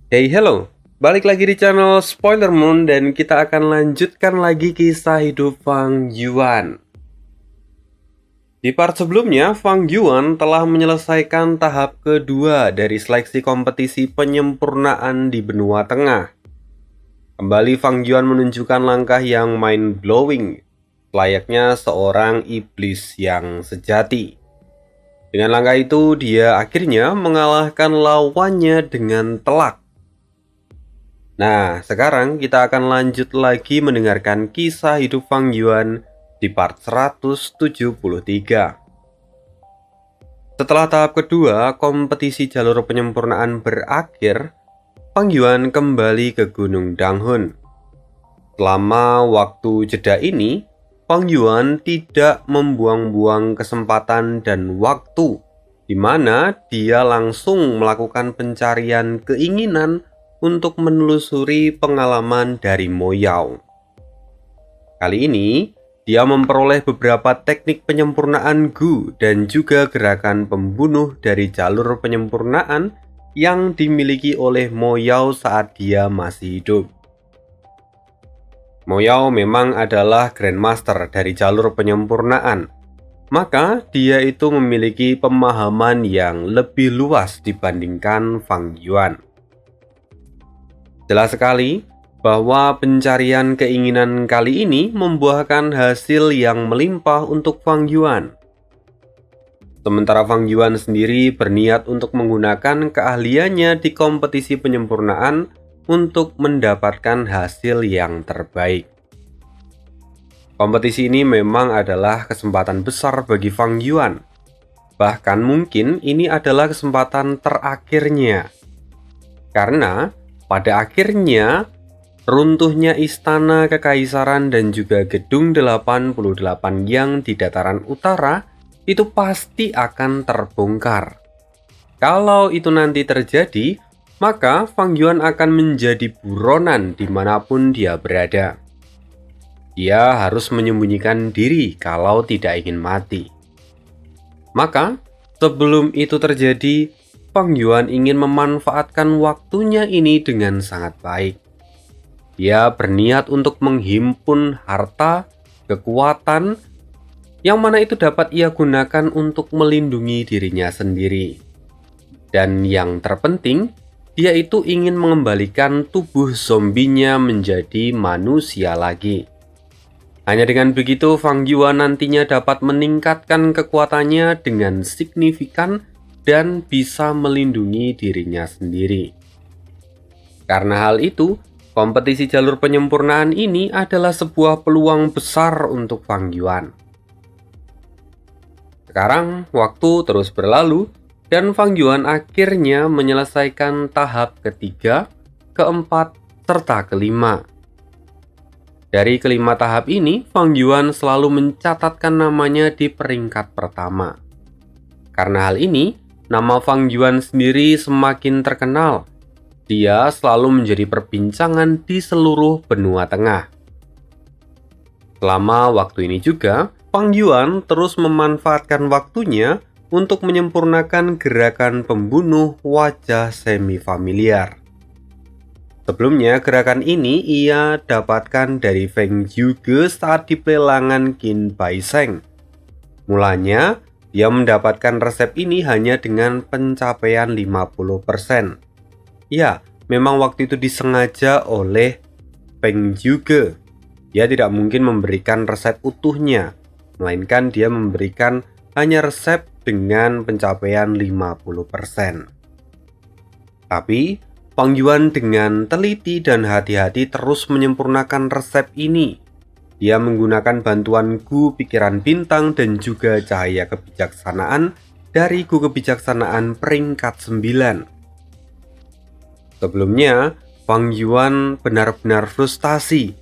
Hey hello, balik lagi di channel Spoiler Moon dan kita akan lanjutkan lagi kisah hidup Fang Yuan. Di part sebelumnya, Fang Yuan telah menyelesaikan tahap kedua dari seleksi kompetisi penyempurnaan di benua tengah. Kembali Fang Yuan menunjukkan langkah yang mind-blowing, layaknya seorang iblis yang sejati. Dengan langkah itu, dia akhirnya mengalahkan lawannya dengan telak. Nah, sekarang kita akan lanjut lagi mendengarkan kisah hidup Fang Yuan di part 173. Setelah tahap kedua, kompetisi jalur penyempurnaan berakhir, Fang Yuan kembali ke Gunung Danghun. Selama waktu jeda ini, Fang Yuan tidak membuang-buang kesempatan dan waktu, di mana dia langsung melakukan pencarian keinginan untuk menelusuri pengalaman dari Mo Yao. Kali ini, dia memperoleh beberapa teknik penyempurnaan Gu dan juga gerakan pembunuh dari jalur penyempurnaan yang dimiliki oleh Mo Yao saat dia masih hidup. Mo Yao memang adalah Grandmaster dari jalur penyempurnaan, maka dia itu memiliki pemahaman yang lebih luas dibandingkan Fang Yuan. Jelas sekali bahwa pencarian keinginan kali ini membuahkan hasil yang melimpah untuk Fang Yuan. Sementara Fang Yuan sendiri berniat untuk menggunakan keahliannya di kompetisi penyempurnaan untuk mendapatkan hasil yang terbaik. Kompetisi ini memang adalah kesempatan besar bagi Fang Yuan. Bahkan mungkin ini adalah kesempatan terakhirnya. Karena pada akhirnya runtuhnya istana kekaisaran dan juga gedung 88 yang di dataran utara itu pasti akan terbongkar. Kalau itu nanti terjadi, maka Fang Yuan akan menjadi buronan dimanapun dia berada. Dia harus menyembunyikan diri kalau tidak ingin mati. Maka, sebelum itu terjadi, Fang Yuan ingin memanfaatkan waktunya ini dengan sangat baik. Dia berniat untuk menghimpun harta, kekuatan, yang mana itu dapat ia gunakan untuk melindungi dirinya sendiri. Dan yang terpenting, dia itu ingin mengembalikan tubuh zombinya menjadi manusia lagi. Hanya dengan begitu, Fang Yuan nantinya dapat meningkatkan kekuatannya dengan signifikan dan bisa melindungi dirinya sendiri. Karena hal itu, kompetisi jalur penyempurnaan ini adalah sebuah peluang besar untuk Fang Yuan. Sekarang, waktu terus berlalu, dan Fang Yuan akhirnya menyelesaikan tahap ketiga, keempat, serta kelima. Dari kelima tahap ini, Fang Yuan selalu mencatatkan namanya di peringkat pertama. Karena hal ini, nama Fang Yuan sendiri semakin terkenal. Dia selalu menjadi perbincangan di seluruh benua tengah. Selama waktu ini juga, Fang Yuan terus memanfaatkan waktunya untuk menyempurnakan gerakan pembunuh wajah semi-familiar. Sebelumnya, gerakan ini ia dapatkan dari Feng Zhuge saat di pelelangan Qin Bai Sheng. Mulanya, dia mendapatkan resep ini hanya dengan pencapaian 50%. Ya, memang waktu itu disengaja oleh Feng Zhuge. Dia tidak mungkin memberikan resep utuhnya, melainkan dia memberikan hanya resep dengan pencapaian 50%. Tapi, Fang Yuan dengan teliti dan hati-hati terus menyempurnakan resep ini. Dia menggunakan bantuan Gu Pikiran Bintang dan juga Cahaya Kebijaksanaan dari Gu Kebijaksanaan peringkat 9. Sebelumnya, Fang Yuan benar-benar frustasi.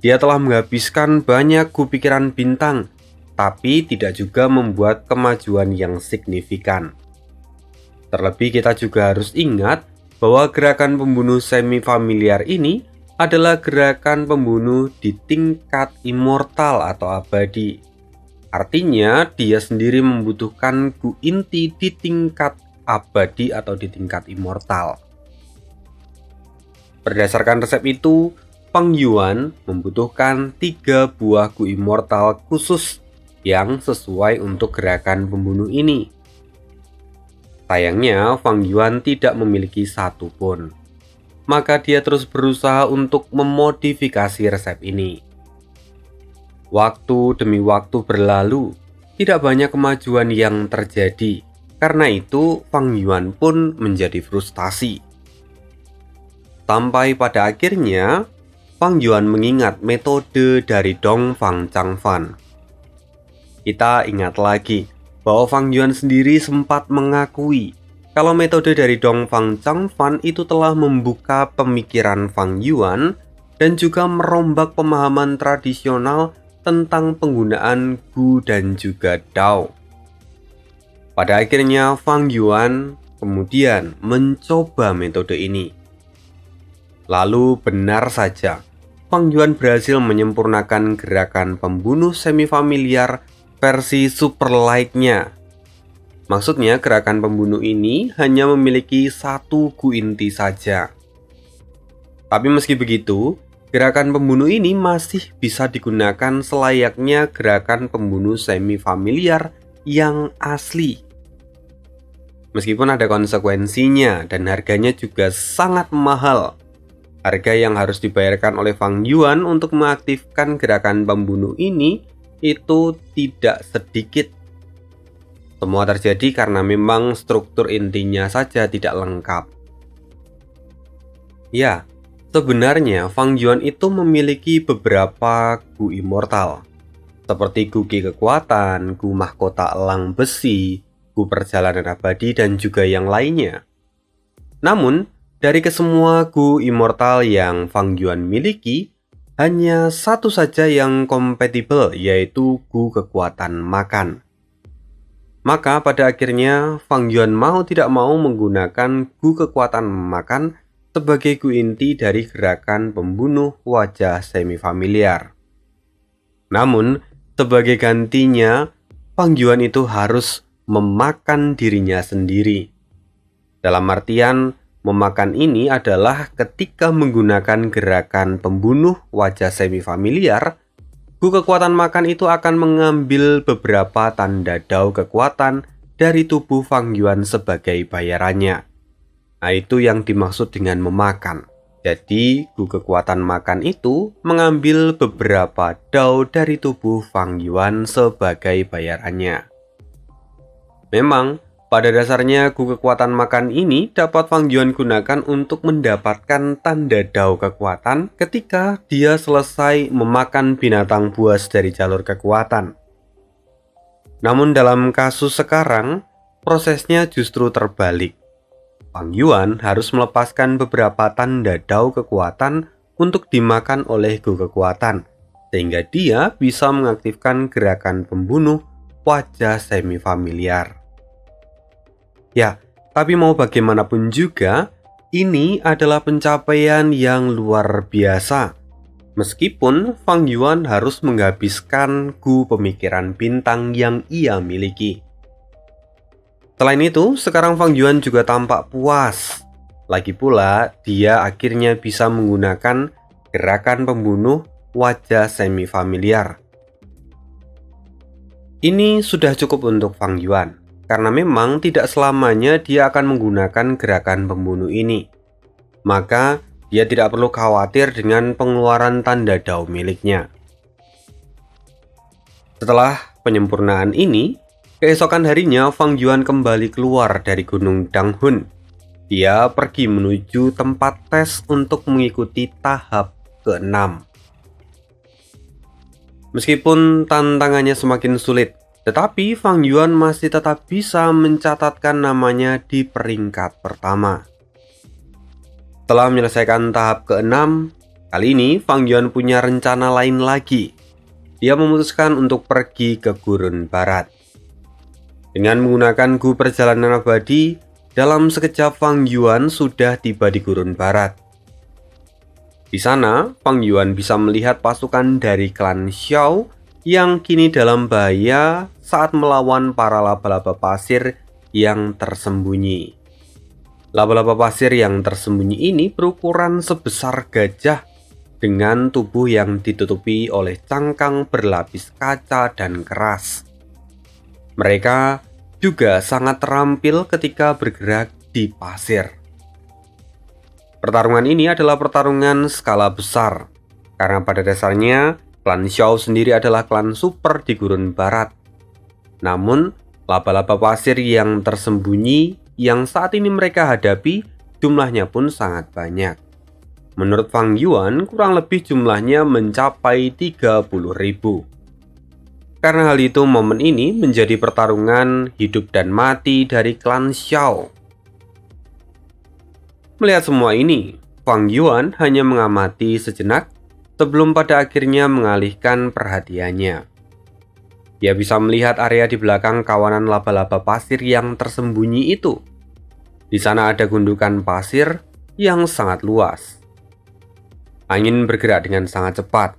Dia telah menghabiskan banyak Gu Pikiran Bintang, tapi tidak juga membuat kemajuan yang signifikan. Terlebih kita juga harus ingat bahwa gerakan pembunuh semi-familiar ini adalah gerakan pembunuh di tingkat immortal atau abadi. Artinya, dia sendiri membutuhkan Gu inti di tingkat abadi atau di tingkat immortal. Berdasarkan resep itu, Fang Yuan membutuhkan 3 buah gu immortal khusus yang sesuai untuk gerakan pembunuh ini. Sayangnya, Fang Yuan tidak memiliki satu pun. Maka dia terus berusaha untuk memodifikasi resep ini. Waktu demi waktu berlalu, tidak banyak kemajuan yang terjadi. Karena itu, Fang Yuan pun menjadi frustasi. Sampai pada akhirnya, Fang Yuan mengingat metode dari Dong Fang Changfan. Kita ingat lagi bahwa Fang Yuan sendiri sempat mengakui kalau metode dari Dong Fang Changfan itu telah membuka pemikiran Fang Yuan dan juga merombak pemahaman tradisional tentang penggunaan gu dan juga dao. Pada akhirnya Fang Yuan kemudian mencoba metode ini. Lalu benar saja, Fang Yuan berhasil menyempurnakan gerakan pembunuh semi-familiar versi super light-nya. Maksudnya gerakan pembunuh ini hanya memiliki satu gu inti saja. Tapi meski begitu, gerakan pembunuh ini masih bisa digunakan selayaknya gerakan pembunuh semi-familiar yang asli. Meskipun ada konsekuensinya dan harganya juga sangat mahal. Harga yang harus dibayarkan oleh Fang Yuan untuk mengaktifkan gerakan pembunuh ini itu tidak sedikit. Semua terjadi karena memang struktur intinya saja tidak lengkap. Ya, sebenarnya Fang Yuan itu memiliki beberapa gu immortal, seperti gu Qi kekuatan, gu mahkota elang besi, gu perjalanan abadi, dan juga yang lainnya. Namun, dari kesemua gu immortal yang Fang Yuan miliki, hanya satu saja yang kompatibel, yaitu gu kekuatan makan. Maka pada akhirnya Fang Yuan mau tidak mau menggunakan gu kekuatan makan sebagai gu inti dari gerakan pembunuh wajah semi-familiar. Namun, sebagai gantinya, Fang Yuan itu harus memakan dirinya sendiri. Dalam artian, memakan ini adalah ketika menggunakan gerakan pembunuh wajah semi-familiar, gu kekuatan makan itu akan mengambil beberapa tanda dao kekuatan dari tubuh Fang Yuan sebagai bayarannya. Nah, itu yang dimaksud dengan memakan. Jadi, gu kekuatan makan itu mengambil beberapa dao dari tubuh Fang Yuan sebagai bayarannya. Memang, pada dasarnya gu kekuatan makan ini dapat Fang Yuan gunakan untuk mendapatkan tanda dao kekuatan ketika dia selesai memakan binatang buas dari jalur kekuatan. Namun dalam kasus sekarang, prosesnya justru terbalik. Fang Yuan harus melepaskan beberapa tanda dao kekuatan untuk dimakan oleh gu kekuatan, sehingga dia bisa mengaktifkan gerakan pembunuh wajah semi-familiar. Ya, tapi mau bagaimanapun juga, ini adalah pencapaian yang luar biasa. Meskipun Fang Yuan harus menghabiskan gu pemikiran bintang yang ia miliki. Selain itu, sekarang Fang Yuan juga tampak puas. Lagi pula, dia akhirnya bisa menggunakan gerakan pembunuh wajah semi-familiar. Ini sudah cukup untuk Fang Yuan. Karena memang tidak selamanya dia akan menggunakan gerakan pembunuh ini. Maka dia tidak perlu khawatir dengan pengeluaran tanda dao miliknya. Setelah penyempurnaan ini, keesokan harinya Fang Yuan kembali keluar dari Gunung Danghun. Dia pergi menuju tempat tes untuk mengikuti tahap ke-6. Meskipun tantangannya semakin sulit, tetapi Fang Yuan masih tetap bisa mencatatkan namanya di peringkat pertama. Setelah menyelesaikan tahap ke-6, kali ini Fang Yuan punya rencana lain lagi. Dia memutuskan untuk pergi ke Gurun Barat. Dengan menggunakan gu perjalanan abadi, dalam sekejap Fang Yuan sudah tiba di Gurun Barat. Di sana, Fang Yuan bisa melihat pasukan dari klan Xiao yang kini dalam bahaya saat melawan para laba-laba pasir yang tersembunyi. Laba-laba pasir yang tersembunyi ini berukuran sebesar gajah dengan tubuh yang ditutupi oleh cangkang berlapis kaca dan keras. Mereka juga sangat terampil ketika bergerak di pasir. Pertarungan ini adalah pertarungan skala besar, karena pada dasarnya klan Xiao sendiri adalah klan super di Gurun Barat. Namun, laba-laba pasir yang tersembunyi yang saat ini mereka hadapi jumlahnya pun sangat banyak. Menurut Fang Yuan, kurang lebih jumlahnya mencapai 30.000. Karena hal itu, momen ini menjadi pertarungan hidup dan mati dari klan Xiao. Melihat semua ini, Fang Yuan hanya mengamati sejenak sebelum pada akhirnya mengalihkan perhatiannya. Dia bisa melihat area di belakang kawanan laba-laba pasir yang tersembunyi itu. Di sana ada gundukan pasir yang sangat luas. Angin bergerak dengan sangat cepat,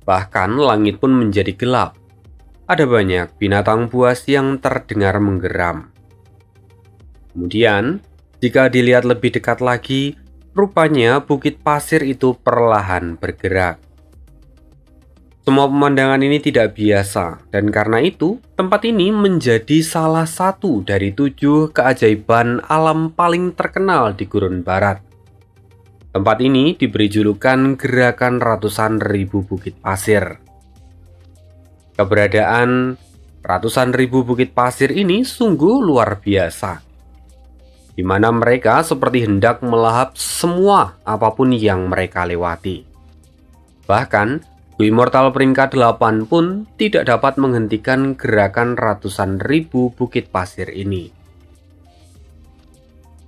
bahkan langit pun menjadi gelap. Ada banyak binatang buas yang terdengar menggeram. Kemudian, jika dilihat lebih dekat lagi, rupanya bukit pasir itu perlahan bergerak. Semua pemandangan ini tidak biasa, dan karena itu, tempat ini menjadi salah satu dari 7 keajaiban alam paling terkenal di Gurun Barat. Tempat ini diberi julukan Gerakan Ratusan Ribu Bukit Pasir. Keberadaan ratusan ribu bukit pasir ini sungguh luar biasa, di mana mereka seperti hendak melahap semua apapun yang mereka lewati. Bahkan, Gu Immortal peringkat 8 pun tidak dapat menghentikan gerakan ratusan ribu bukit pasir ini.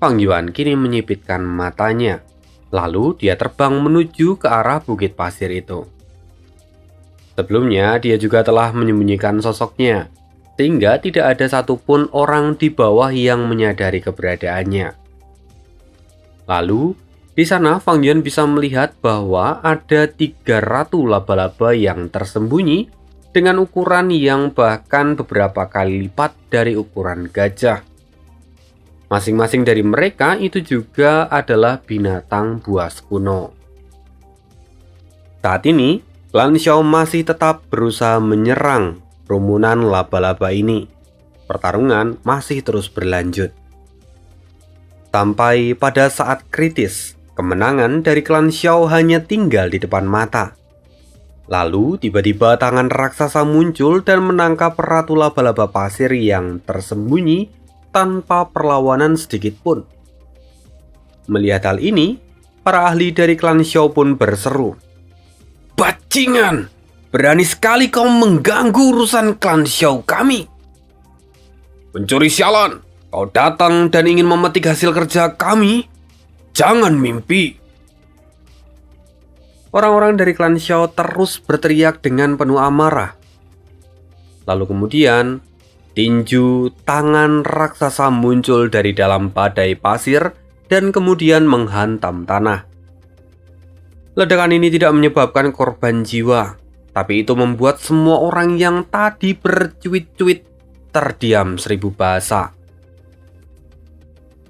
Fang Yuan kini menyipitkan matanya, lalu dia terbang menuju ke arah bukit pasir itu. Sebelumnya, dia juga telah menyembunyikan sosoknya, sehingga tidak ada satupun orang di bawah yang menyadari keberadaannya. Lalu, di sana Fang Yuan bisa melihat bahwa ada 3 ratu laba-laba yang tersembunyi dengan ukuran yang bahkan beberapa kali lipat dari ukuran gajah. Masing-masing dari mereka itu juga adalah binatang buas kuno. Saat ini, klan Xiao masih tetap berusaha menyerang rumunan laba-laba ini. Pertarungan masih terus berlanjut. Sampai pada saat kritis, kemenangan dari klan Xiao hanya tinggal di depan mata. Lalu tiba-tiba tangan raksasa muncul dan menangkap ratu laba-laba pasir yang tersembunyi tanpa perlawanan sedikit pun. Melihat hal ini, para ahli dari klan Xiao pun berseru, "Bajingan! Berani sekali kau mengganggu urusan klan Xiao kami! Pencuri sialan! Kau datang dan ingin memetik hasil kerja kami? Jangan mimpi!" Orang-orang dari klan Xiao terus berteriak dengan penuh amarah. Lalu kemudian, tinju tangan raksasa muncul dari dalam badai pasir dan kemudian menghantam tanah. Ledakan ini tidak menyebabkan korban jiwa, tapi itu membuat semua orang yang tadi bercuit-cuit terdiam 1000 bahasa.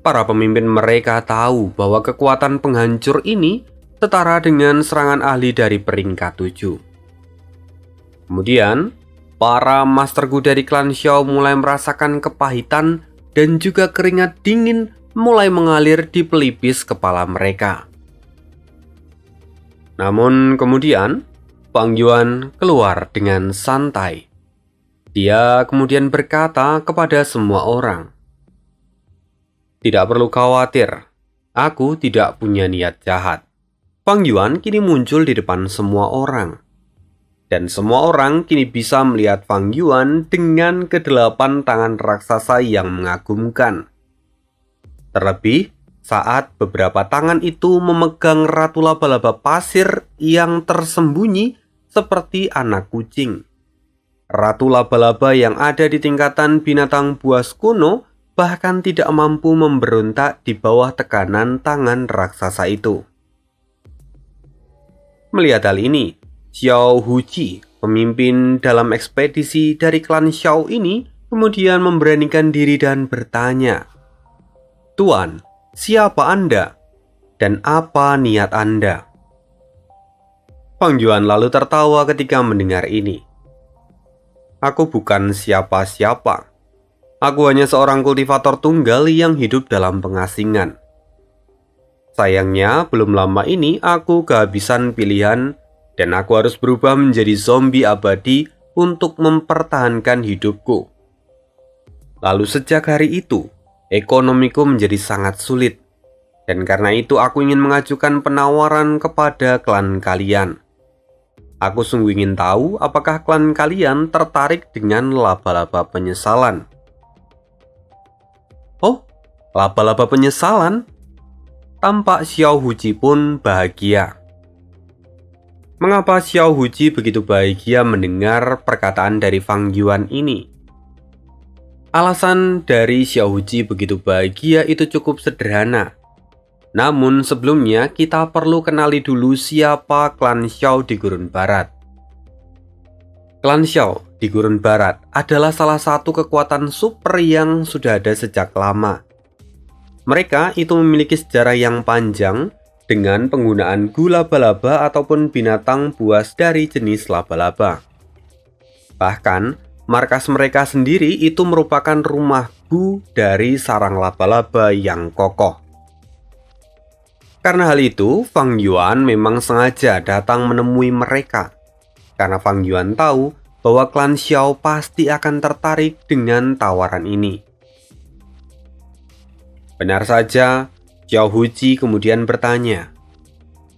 Para pemimpin mereka tahu bahwa kekuatan penghancur ini setara dengan serangan ahli dari peringkat 7. Kemudian, para Master Gu dari klan Xiao mulai merasakan kepahitan dan juga keringat dingin mulai mengalir di pelipis kepala mereka. Namun kemudian, Fang Yuan keluar dengan santai. Dia kemudian berkata kepada semua orang, "Tidak perlu khawatir, aku tidak punya niat jahat." Fang Yuan kini muncul di depan semua orang. Dan semua orang kini bisa melihat Fang Yuan dengan ke-8 tangan raksasa yang mengagumkan. Terlebih, saat beberapa tangan itu memegang ratu laba-laba pasir yang tersembunyi seperti anak kucing. Ratu laba-laba yang ada di tingkatan binatang buas kuno bahkan tidak mampu memberontak di bawah tekanan tangan raksasa itu. Melihat hal ini, Xiao Huji, pemimpin dalam ekspedisi dari klan Xiao ini, kemudian memberanikan diri dan bertanya, "Tuan, siapa Anda dan apa niat Anda?" Fang Yuan lalu tertawa ketika mendengar ini. "Aku bukan siapa-siapa. Aku hanya seorang kultivator tunggal yang hidup dalam pengasingan. Sayangnya, belum lama ini aku kehabisan pilihan dan aku harus berubah menjadi zombie abadi untuk mempertahankan hidupku. Lalu sejak hari itu, ekonomiku menjadi sangat sulit. Dan karena itu aku ingin mengajukan penawaran kepada klan kalian. Aku sungguh ingin tahu apakah klan kalian tertarik dengan laba-laba penyesalan." "Oh, laba-laba penyesalan?" Tampak Xiao Huji pun bahagia. Mengapa Xiao Huji begitu bahagia mendengar perkataan dari Fang Yuan ini? Alasan dari Xiao Huji begitu bahagia itu cukup sederhana. Namun sebelumnya kita perlu kenali dulu siapa klan Xiao di Gurun Barat. Klan Xiao di Gurun Barat adalah salah satu kekuatan super yang sudah ada sejak lama. Mereka itu memiliki sejarah yang panjang dengan penggunaan laba-laba ataupun binatang buas dari jenis laba-laba. Bahkan, markas mereka sendiri itu merupakan rumah gu dari sarang laba-laba yang kokoh. Karena hal itu, Fang Yuan memang sengaja datang menemui mereka. Karena Fang Yuan tahu bahwa klan Xiao pasti akan tertarik dengan tawaran ini. Benar saja, Xiao Huji kemudian bertanya,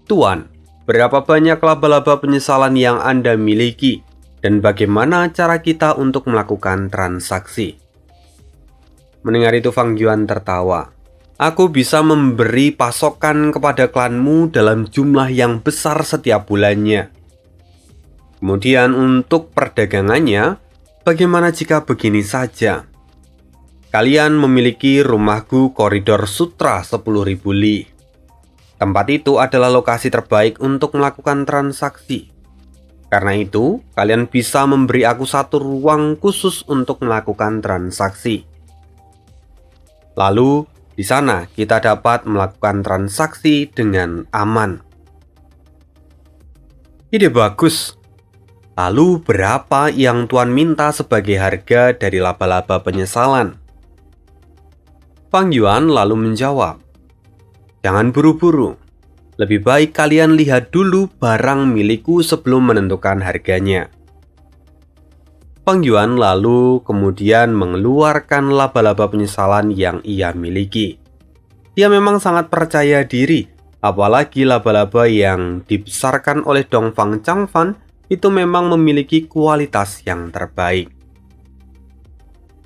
"Tuan, berapa banyak laba-laba penyesalan yang Anda miliki? Dan bagaimana cara kita untuk melakukan transaksi?" Mendengar itu Fang Yuan tertawa. "Aku bisa memberi pasokan kepada klanmu dalam jumlah yang besar setiap bulannya. Kemudian untuk perdagangannya, bagaimana jika begini saja? Kalian memiliki rumahku koridor sutra 10.000 li. Tempat itu adalah lokasi terbaik untuk melakukan transaksi. Karena itu, kalian bisa memberi aku satu ruang khusus untuk melakukan transaksi. Lalu, di sana kita dapat melakukan transaksi dengan aman." "Ide bagus. Lalu berapa yang Tuan minta sebagai harga dari laba-laba penyesalan?" Fang Yuan lalu menjawab, "Jangan buru-buru. Lebih baik kalian lihat dulu barang milikku sebelum menentukan harganya." Fang Yuan lalu kemudian mengeluarkan laba-laba penyesalan yang ia miliki. Dia memang sangat percaya diri, apalagi laba-laba yang dibesarkan oleh Dongfang Changfan itu memang memiliki kualitas yang terbaik.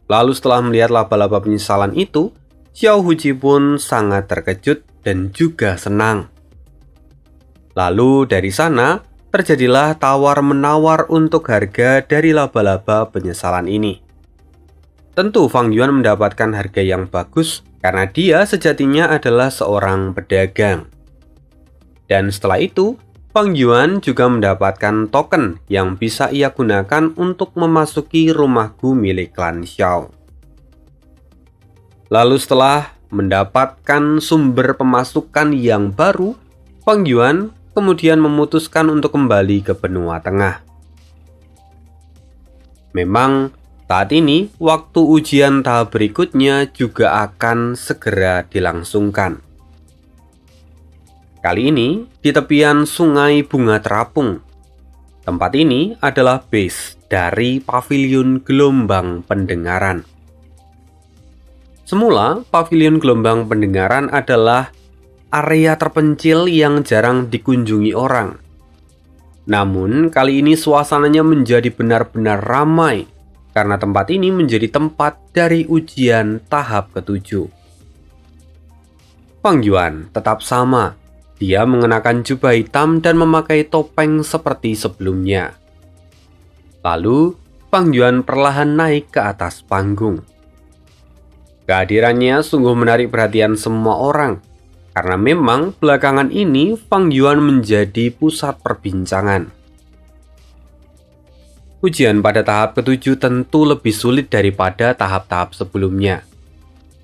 Lalu setelah melihat laba-laba penyesalan itu, Xiao Huji pun sangat terkejut dan juga senang. Lalu dari sana, terjadilah tawar-menawar untuk harga dari laba-laba penyesalan ini. Tentu Fang Yuan mendapatkan harga yang bagus karena dia sejatinya adalah seorang pedagang. Dan setelah itu, Fang Yuan juga mendapatkan token yang bisa ia gunakan untuk memasuki rumah gu milik klan Xiao. Lalu setelah mendapatkan sumber pemasukan yang baru, Fang Yuan kemudian memutuskan untuk kembali ke benua tengah. Memang saat ini waktu ujian tahap berikutnya juga akan segera dilangsungkan. Kali ini di tepian Sungai Bunga Terapung. Tempat ini adalah base dari Pavilion Gelombang Pendengaran. Semula, Pavilion Gelombang Pendengaran adalah area terpencil yang jarang dikunjungi orang. Namun, kali ini suasananya menjadi benar-benar ramai karena tempat ini menjadi tempat dari ujian tahap ke-7. Fang Yuan tetap sama. Dia mengenakan jubah hitam dan memakai topeng seperti sebelumnya. Lalu, Fang Yuan perlahan naik ke atas panggung. Kehadirannya sungguh menarik perhatian semua orang. Karena memang belakangan ini Fang Yuan menjadi pusat perbincangan. Ujian pada tahap ke-7 tentu lebih sulit daripada tahap-tahap sebelumnya.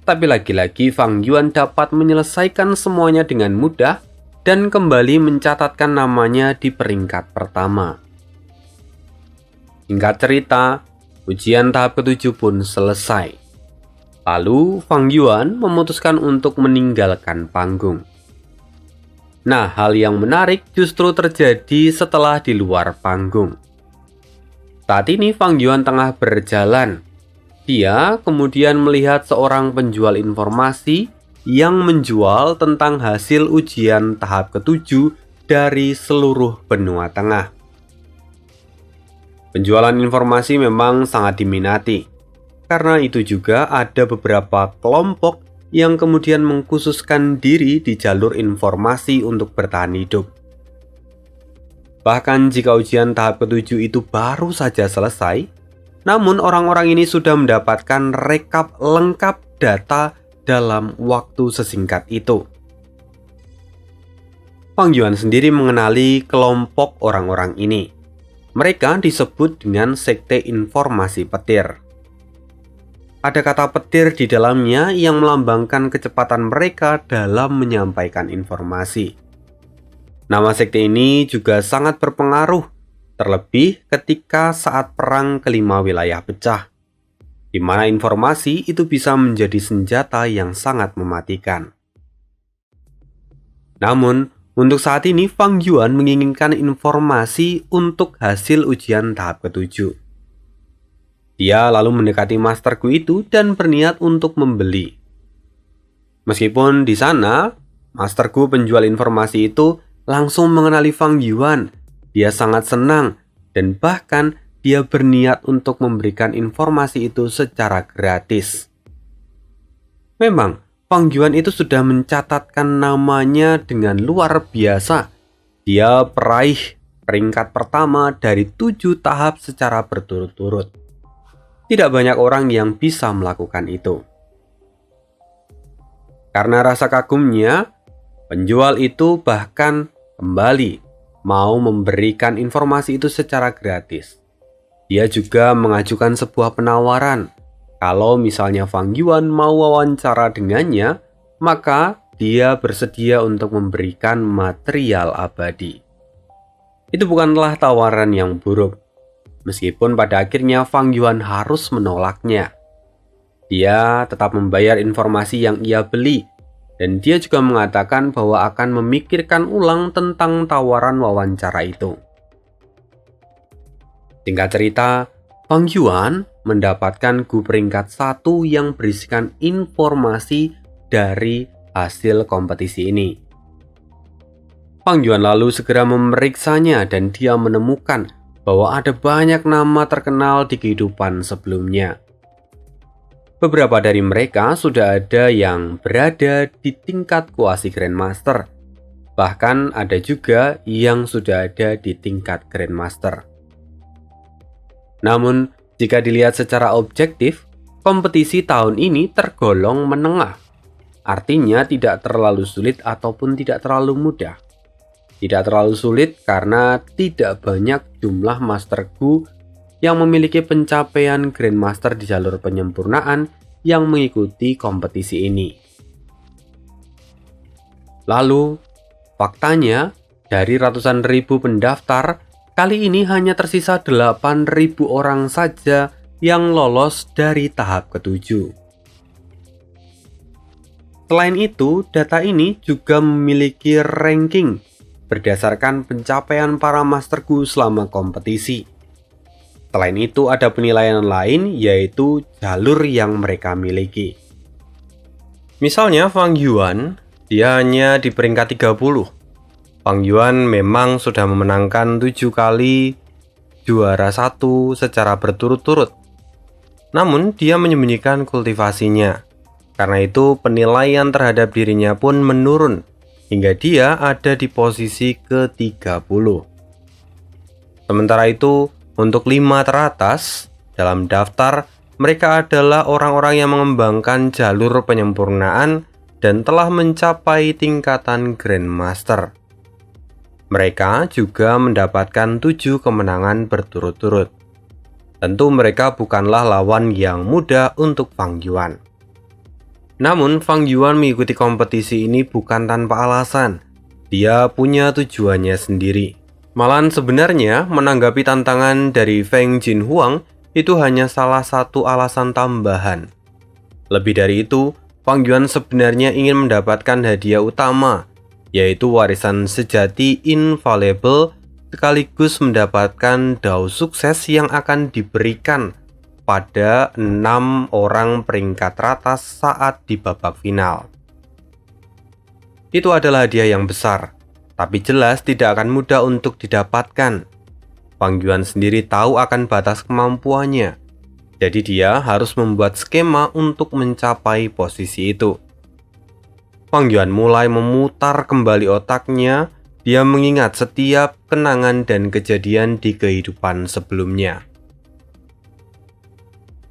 Tapi lagi-lagi Fang Yuan dapat menyelesaikan semuanya dengan mudah dan kembali mencatatkan namanya di peringkat pertama. Singkat cerita, ujian tahap ke-7 pun selesai. Lalu Fang Yuan memutuskan untuk meninggalkan panggung. Nah, hal yang menarik justru terjadi setelah di luar panggung. Saat ini Fang Yuan tengah berjalan. Dia kemudian melihat seorang penjual informasi yang menjual tentang hasil ujian tahap ke-7 dari seluruh benua tengah. Penjualan informasi memang sangat diminati. Karena itu juga ada beberapa kelompok yang kemudian mengkhususkan diri di jalur informasi untuk bertahan hidup. Bahkan jika ujian tahap ke-7 itu baru saja selesai, namun orang-orang ini sudah mendapatkan rekap lengkap data dalam waktu sesingkat itu. Fang Yuan sendiri mengenali kelompok orang-orang ini. Mereka disebut dengan sekte informasi petir. Ada kata petir di dalamnya yang melambangkan kecepatan mereka dalam menyampaikan informasi. Nama sekte ini juga sangat berpengaruh, terlebih ketika saat perang kelima wilayah pecah, di mana informasi itu bisa menjadi senjata yang sangat mematikan. Namun, untuk saat ini Fang Yuan menginginkan informasi untuk hasil ujian tahap ke-7. Dia lalu mendekati Master Gu itu dan berniat untuk membeli. Meskipun di sana, Master Gu penjual informasi itu langsung mengenali Fang Yuan. Dia sangat senang dan bahkan dia berniat untuk memberikan informasi itu secara gratis. Memang, Fang Yuan itu sudah mencatatkan namanya dengan luar biasa. Dia peraih peringkat pertama dari 7 tahap secara berturut-turut. Tidak banyak orang yang bisa melakukan itu. Karena rasa kagumnya, penjual itu bahkan kembali mau memberikan informasi itu secara gratis. Dia juga mengajukan sebuah penawaran. Kalau misalnya Fang Yuan mau wawancara dengannya, maka dia bersedia untuk memberikan material abadi. Itu bukanlah tawaran yang buruk. Meskipun pada akhirnya Fang Yuan harus menolaknya. Dia tetap membayar informasi yang ia beli. Dan dia juga mengatakan bahwa akan memikirkan ulang tentang tawaran wawancara itu. Singkat cerita, Fang Yuan mendapatkan Gu peringkat 1 yang berisikan informasi dari hasil kompetisi ini. Fang Yuan lalu segera memeriksanya dan dia menemukan bahwa ada banyak nama terkenal di kehidupan sebelumnya. Beberapa dari mereka sudah ada yang berada di tingkat kuasi Grandmaster. Bahkan ada juga yang sudah ada di tingkat Grandmaster. Namun, jika dilihat secara objektif, kompetisi tahun ini tergolong menengah. Artinya tidak terlalu sulit ataupun tidak terlalu mudah. Tidak terlalu sulit karena tidak banyak jumlah Master Gu yang memiliki pencapaian Grandmaster di jalur penyempurnaan yang mengikuti kompetisi ini. Lalu, faktanya dari ratusan ribu pendaftar, kali ini hanya tersisa 8.000 orang saja yang lolos dari tahap ke-7. Selain itu, data ini juga memiliki ranking berdasarkan pencapaian para Master Gu selama kompetisi. Selain itu ada penilaian lain yaitu jalur yang mereka miliki. Misalnya Fang Yuan, dia hanya di peringkat 30. Fang Yuan memang sudah memenangkan 7 kali juara 1 secara berturut-turut. Namun dia menyembunyikan kultivasinya. Karena itu penilaian terhadap dirinya pun menurun hingga dia ada di posisi ke-30. Sementara itu, untuk 5 teratas dalam daftar, mereka adalah orang-orang yang mengembangkan jalur penyempurnaan dan telah mencapai tingkatan Grandmaster. Mereka juga mendapatkan 7 kemenangan berturut-turut. Tentu mereka bukanlah lawan yang mudah untuk Fang Yuan. Namun Fang Yuan mengikuti kompetisi ini bukan tanpa alasan. Dia punya tujuannya sendiri. Malahan sebenarnya menanggapi tantangan dari Feng Jinhuang itu hanya salah satu alasan tambahan. Lebih dari itu, Fang Yuan sebenarnya ingin mendapatkan hadiah utama, yaitu warisan sejati invaluable sekaligus mendapatkan dao sukses yang akan diberikan pada 6 orang peringkat teratas saat di babak final. Itu adalah hadiah yang besar, tapi jelas tidak akan mudah untuk didapatkan. Fang Yuan sendiri tahu akan batas kemampuannya, jadi dia harus membuat skema untuk mencapai posisi itu. Fang Yuan mulai memutar kembali otaknya. Dia mengingat setiap kenangan dan kejadian di kehidupan sebelumnya.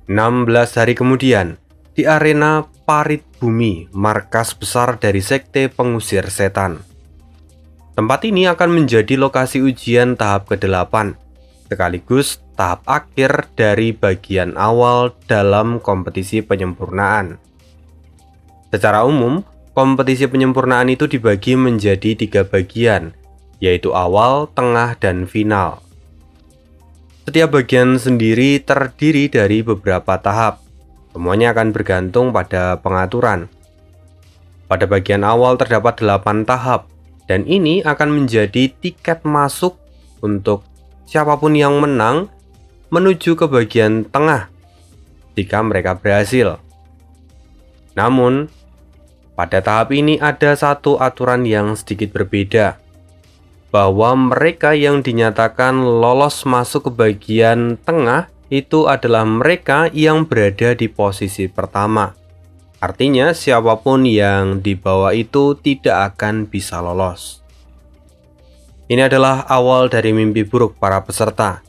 16 hari kemudian, di arena Parit Bumi, markas besar dari Sekte Pengusir Setan. Tempat ini akan menjadi lokasi ujian tahap ke-8, sekaligus tahap akhir dari bagian awal dalam kompetisi penyempurnaan. Secara umum, kompetisi penyempurnaan itu dibagi menjadi 3 bagian, yaitu awal, tengah, dan final. Setiap bagian sendiri terdiri dari beberapa tahap. Semuanya akan bergantung pada pengaturan. Pada bagian awal terdapat 8 tahap, dan ini akan menjadi tiket masuk untuk siapapun yang menang menuju ke bagian tengah jika mereka berhasil. Namun, pada tahap ini ada satu aturan yang sedikit berbeda, bahwa mereka yang dinyatakan lolos masuk ke bagian tengah itu adalah mereka yang berada di posisi pertama. Artinya siapapun yang di bawah itu tidak akan bisa lolos. Ini adalah awal dari mimpi buruk para peserta,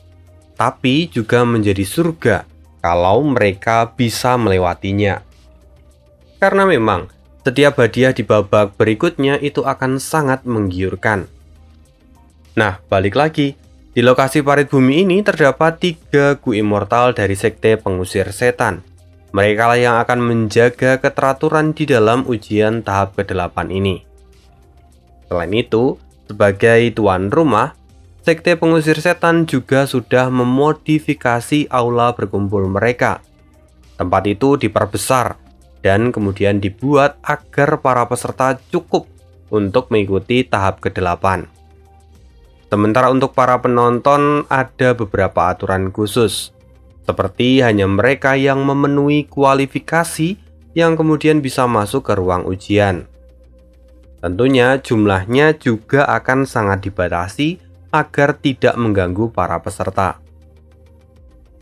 tapi juga menjadi surga kalau mereka bisa melewatinya. Karena memang setiap hadiah di babak berikutnya itu akan sangat menggiurkan. Nah, balik lagi. Di lokasi Parit Bumi ini terdapat 3 Gu Immortal dari Sekte Pengusir Setan. Mereka lah yang akan menjaga keteraturan di dalam ujian tahap ke-8 ini. Selain itu, sebagai tuan rumah, Sekte Pengusir Setan juga sudah memodifikasi aula berkumpul mereka. Tempat itu diperbesar dan kemudian dibuat agar para peserta cukup untuk mengikuti tahap ke-8. Sementara untuk para penonton ada beberapa aturan khusus, seperti hanya mereka yang memenuhi kualifikasi yang kemudian bisa masuk ke ruang ujian. Tentunya jumlahnya juga akan sangat dibatasi agar tidak mengganggu para peserta.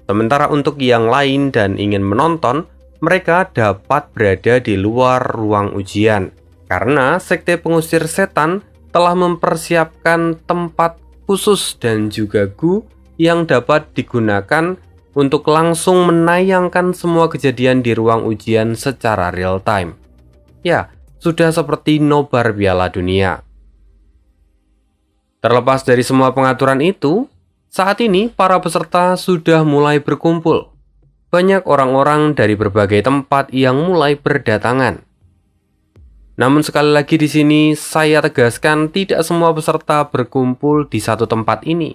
Sementara untuk yang lain dan ingin menonton, mereka dapat berada di luar ruang ujian, karena Sekte Pengusir Setan telah mempersiapkan tempat khusus dan juga Gu yang dapat digunakan untuk langsung menayangkan semua kejadian di ruang ujian secara real time. Ya, sudah seperti nobar Piala Dunia. Terlepas dari semua pengaturan itu, saat ini para peserta sudah mulai berkumpul. Banyak orang-orang dari berbagai tempat yang mulai berdatangan. Namun sekali lagi di sini saya tegaskan tidak semua peserta berkumpul di satu tempat ini,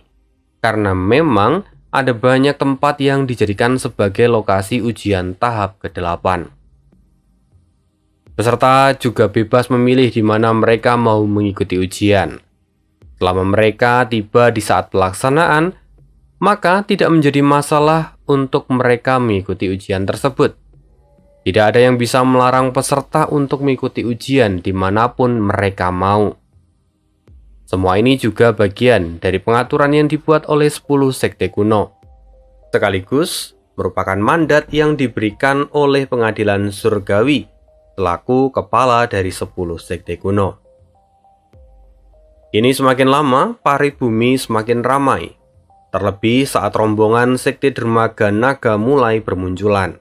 karena memang ada banyak tempat yang dijadikan sebagai lokasi ujian tahap ke-8. Peserta juga bebas memilih di mana mereka mau mengikuti ujian. Selama mereka tiba di saat pelaksanaan, maka tidak menjadi masalah untuk mereka mengikuti ujian tersebut. Tidak ada yang bisa melarang peserta untuk mengikuti ujian dimanapun mereka mau. Semua ini juga bagian dari pengaturan yang dibuat oleh 10 sekte kuno, sekaligus merupakan mandat yang diberikan oleh pengadilan surgawi selaku kepala dari 10 sekte kuno. Ini semakin lama, Parit Bumi semakin ramai, terlebih saat rombongan sekte dermaga naga mulai bermunculan.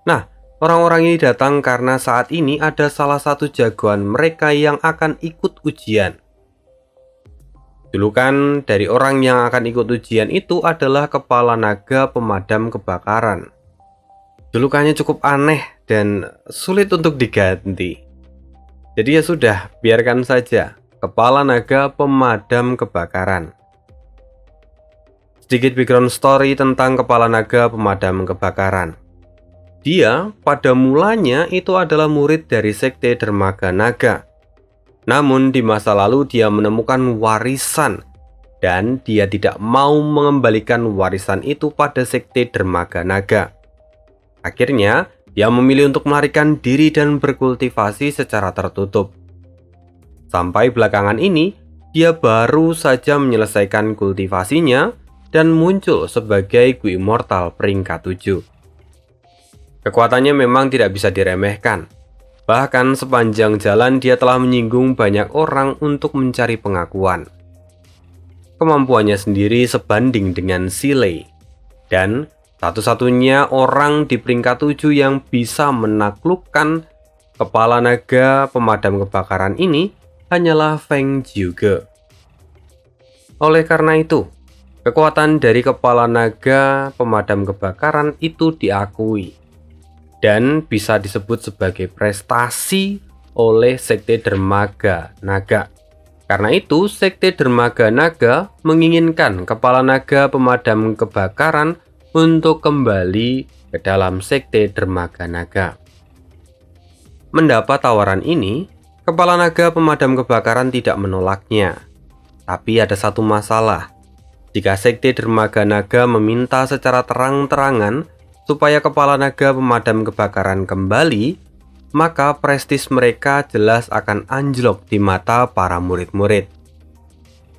Nah, orang-orang ini datang karena saat ini ada salah satu jagoan mereka yang akan ikut ujian. Julukan dari orang yang akan ikut ujian itu adalah Kepala Naga Pemadam Kebakaran. Julukannya cukup aneh dan sulit untuk diganti. Jadi ya sudah, biarkan saja. Kepala Naga Pemadam Kebakaran. Sedikit background story tentang Kepala Naga Pemadam Kebakaran. Dia pada mulanya itu adalah murid dari Sekte Dermaga Naga. Namun di masa lalu dia menemukan warisan dan dia tidak mau mengembalikan warisan itu pada Sekte Dermaga Naga. Akhirnya, dia memilih untuk melarikan diri dan berkultivasi secara tertutup. Sampai belakangan ini, dia baru saja menyelesaikan kultivasinya dan muncul sebagai Gui Immortal peringkat 7. Kekuatannya memang tidak bisa diremehkan. Bahkan sepanjang jalan dia telah menyinggung banyak orang untuk mencari pengakuan. Kemampuannya sendiri sebanding dengan Silei. Dan satu-satunya orang di peringkat 7 yang bisa menaklukkan Kepala Naga Pemadam Kebakaran ini hanyalah Feng Jiuge. Oleh karena itu, kekuatan dari Kepala Naga Pemadam Kebakaran itu diakui dan bisa disebut sebagai prestasi oleh Sekte Dermaga Naga. Karena itu, Sekte Dermaga Naga menginginkan Kepala Naga Pemadam Kebakaran untuk kembali ke dalam Sekte Dermaga Naga. Mendapat tawaran ini, Kepala Naga Pemadam Kebakaran tidak menolaknya. Tapi ada satu masalah. Jika Sekte Dermaga Naga meminta secara terang-terangan supaya Kepala Naga Pemadam Kebakaran kembali, maka prestis mereka jelas akan anjlok di mata para murid-murid.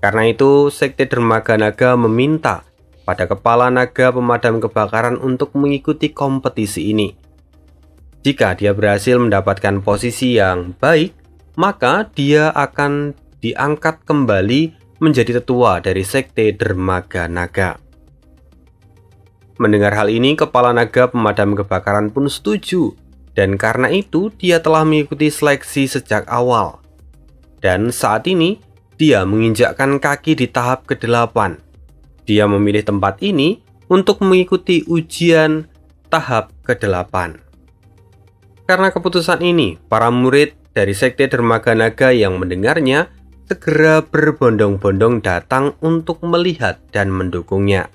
Karena itu, Sekte Dermaga Naga meminta pada Kepala Naga Pemadam Kebakaran untuk mengikuti kompetisi ini. Jika dia berhasil mendapatkan posisi yang baik, maka dia akan diangkat kembali menjadi tetua dari Sekte Dermaga Naga. Mendengar hal ini, Kepala Naga Pemadam Kebakaran pun setuju, dan karena itu dia telah mengikuti seleksi sejak awal. Dan saat ini, dia menginjakkan kaki di tahap ke-8. Dia memilih tempat ini untuk mengikuti ujian tahap ke-8. Karena keputusan ini, para murid dari Sekte Dermaga Naga yang mendengarnya segera berbondong-bondong datang untuk melihat dan mendukungnya.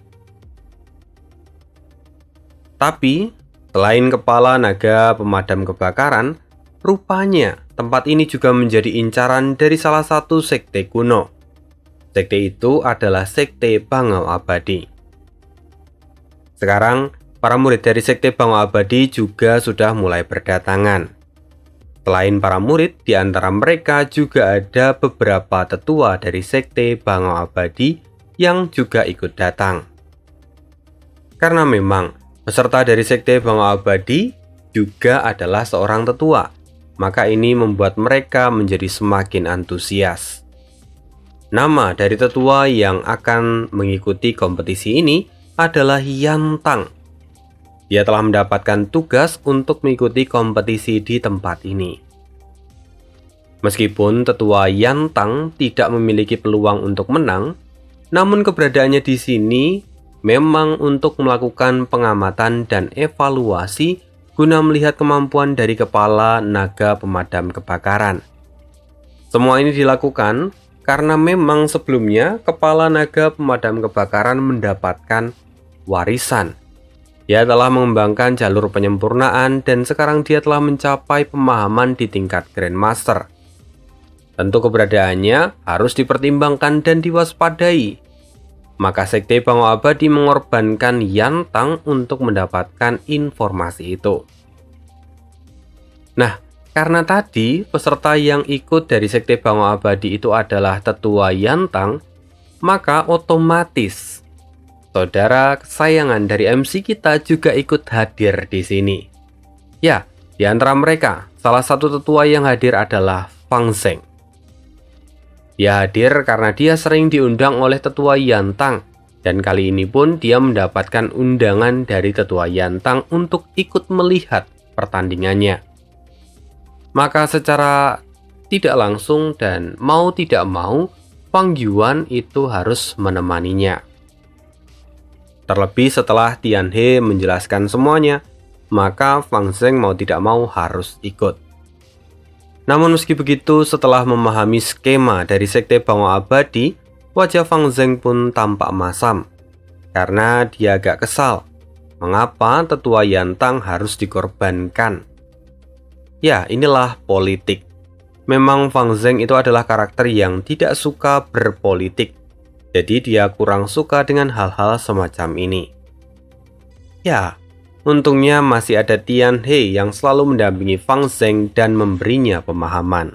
Tapi, selain Kepala Naga Pemadam Kebakaran, rupanya tempat ini juga menjadi incaran dari salah satu sekte kuno. Sekte itu adalah Sekte Bangau Abadi. Sekarang, para murid dari Sekte Bangau Abadi juga sudah mulai berdatangan. Selain para murid, di antara mereka juga ada beberapa tetua dari Sekte Bangau Abadi yang juga ikut datang. Karena memang peserta dari Sekte Bangau Abadi juga adalah seorang tetua, maka ini membuat mereka menjadi semakin antusias. Nama dari tetua yang akan mengikuti kompetisi ini adalah Yantang. Dia telah mendapatkan tugas untuk mengikuti kompetisi di tempat ini. Meskipun tetua Yantang tidak memiliki peluang untuk menang, namun keberadaannya di sini memang untuk melakukan pengamatan dan evaluasi guna melihat kemampuan dari Kepala Naga Pemadam Kebakaran. Semua ini dilakukan karena memang sebelumnya Kepala Naga Pemadam Kebakaran mendapatkan warisan. Dia telah mengembangkan jalur penyempurnaan dan sekarang dia telah mencapai pemahaman di tingkat Grandmaster. Tentu keberadaannya harus dipertimbangkan dan diwaspadai. Maka Sekte Bangau Abadi mengorbankan Yantang untuk mendapatkan informasi itu. Nah, karena tadi peserta yang ikut dari Sekte Bangau Abadi itu adalah tetua Yantang, maka otomatis saudara kesayangan dari MC kita juga ikut hadir di sini. Ya, di antara mereka, salah satu tetua yang hadir adalah Fang Zeng. Dia hadir karena dia sering diundang oleh tetua Yantang, dan kali ini pun dia mendapatkan undangan dari tetua Yantang untuk ikut melihat pertandingannya. Maka secara tidak langsung dan mau tidak mau, Fang Yuan itu harus menemaninya. Terlebih setelah Tian He menjelaskan semuanya, maka Fang Zheng mau tidak mau harus ikut. Namun meski begitu, setelah memahami skema dari Sekte Bangau Abadi, wajah Fang Zheng pun tampak masam. Karena dia agak kesal, mengapa tetua Yantang harus dikorbankan. Ya, inilah politik. Memang Fang Zheng itu adalah karakter yang tidak suka berpolitik. Jadi dia kurang suka dengan hal-hal semacam ini. Ya, untungnya masih ada Tian He yang selalu mendampingi Fang Zheng dan memberinya pemahaman.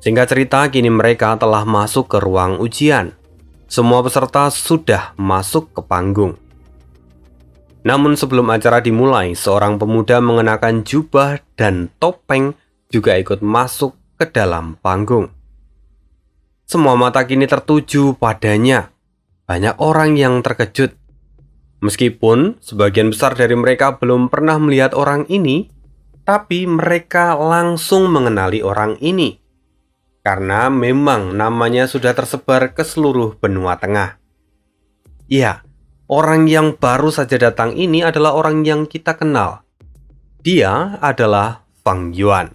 Singkat cerita, kini mereka telah masuk ke ruang ujian. Semua peserta sudah masuk ke panggung. Namun sebelum acara dimulai, seorang pemuda mengenakan jubah dan topeng juga ikut masuk ke dalam panggung. Semua mata kini tertuju padanya. Banyak orang yang terkejut. Meskipun sebagian besar dari mereka belum pernah melihat orang ini, tapi mereka langsung mengenali orang ini. Karena memang namanya sudah tersebar ke seluruh benua tengah. Ya, orang yang baru saja datang ini adalah orang yang kita kenal. Dia adalah Fang Yuan.